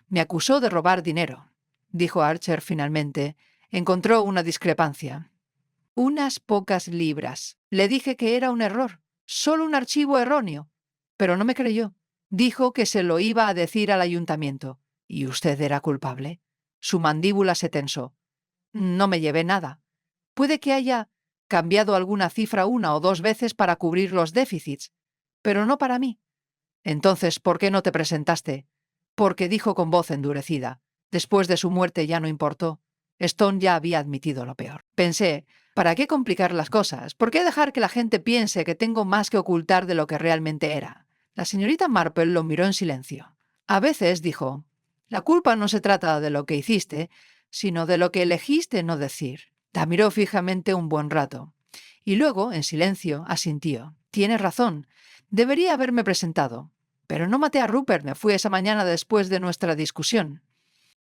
«Me acusó de robar dinero», dijo Archer finalmente. Encontró una discrepancia. «Unas pocas libras. Le dije que era un error, solo un archivo erróneo. Pero no me creyó. Dijo que se lo iba a decir al ayuntamiento. ¿Y usted era culpable?» Su mandíbula se tensó. «No me llevé nada. Puede que haya cambiado alguna cifra una o dos veces para cubrir los déficits, pero no para mí». «Entonces, ¿por qué no te presentaste?» «Porque», dijo con voz endurecida, «después de su muerte ya no importó. Stone ya había admitido lo peor. Pensé, ¿para qué complicar las cosas? ¿Por qué dejar que la gente piense que tengo más que ocultar de lo que realmente era?» La señorita Marple lo miró en silencio. «A veces», dijo, «la culpa no se trata de lo que hiciste, sino de lo que elegiste no decir». La miró fijamente un buen rato. Y luego, en silencio, asintió. «Tienes razón. Debería haberme presentado. Pero no maté a Rupert, me fui esa mañana después de nuestra discusión.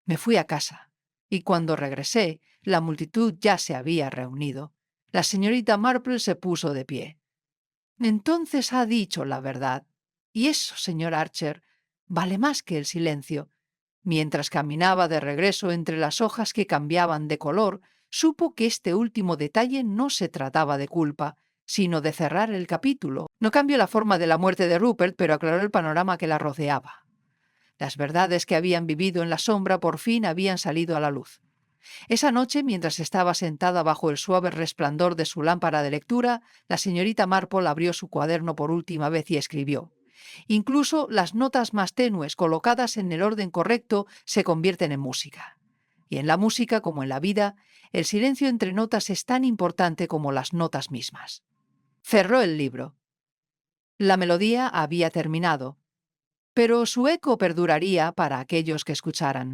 Me fui a casa. Y cuando regresé, la multitud ya se había reunido. La señorita Marple se puso de pie. «Entonces ha dicho la verdad. Y eso, señor Archer, vale más que el silencio». Mientras caminaba de regreso entre las hojas que cambiaban de color, supo que este último detalle no se trataba de culpa, sino de cerrar el capítulo. No cambió la forma de la muerte de Rupert, pero aclaró el panorama que la rodeaba. Las verdades que habían vivido en la sombra por fin habían salido a la luz. Esa noche, mientras estaba sentada bajo el suave resplandor de su lámpara de lectura, la señorita Marple abrió su cuaderno por última vez y escribió. Incluso las notas más tenues colocadas en el orden correcto se convierten en música. Y en la música, como en la vida, el silencio entre notas es tan importante como las notas mismas. Cerró el libro. La melodía había terminado, pero su eco perduraría para aquellos que escucharan.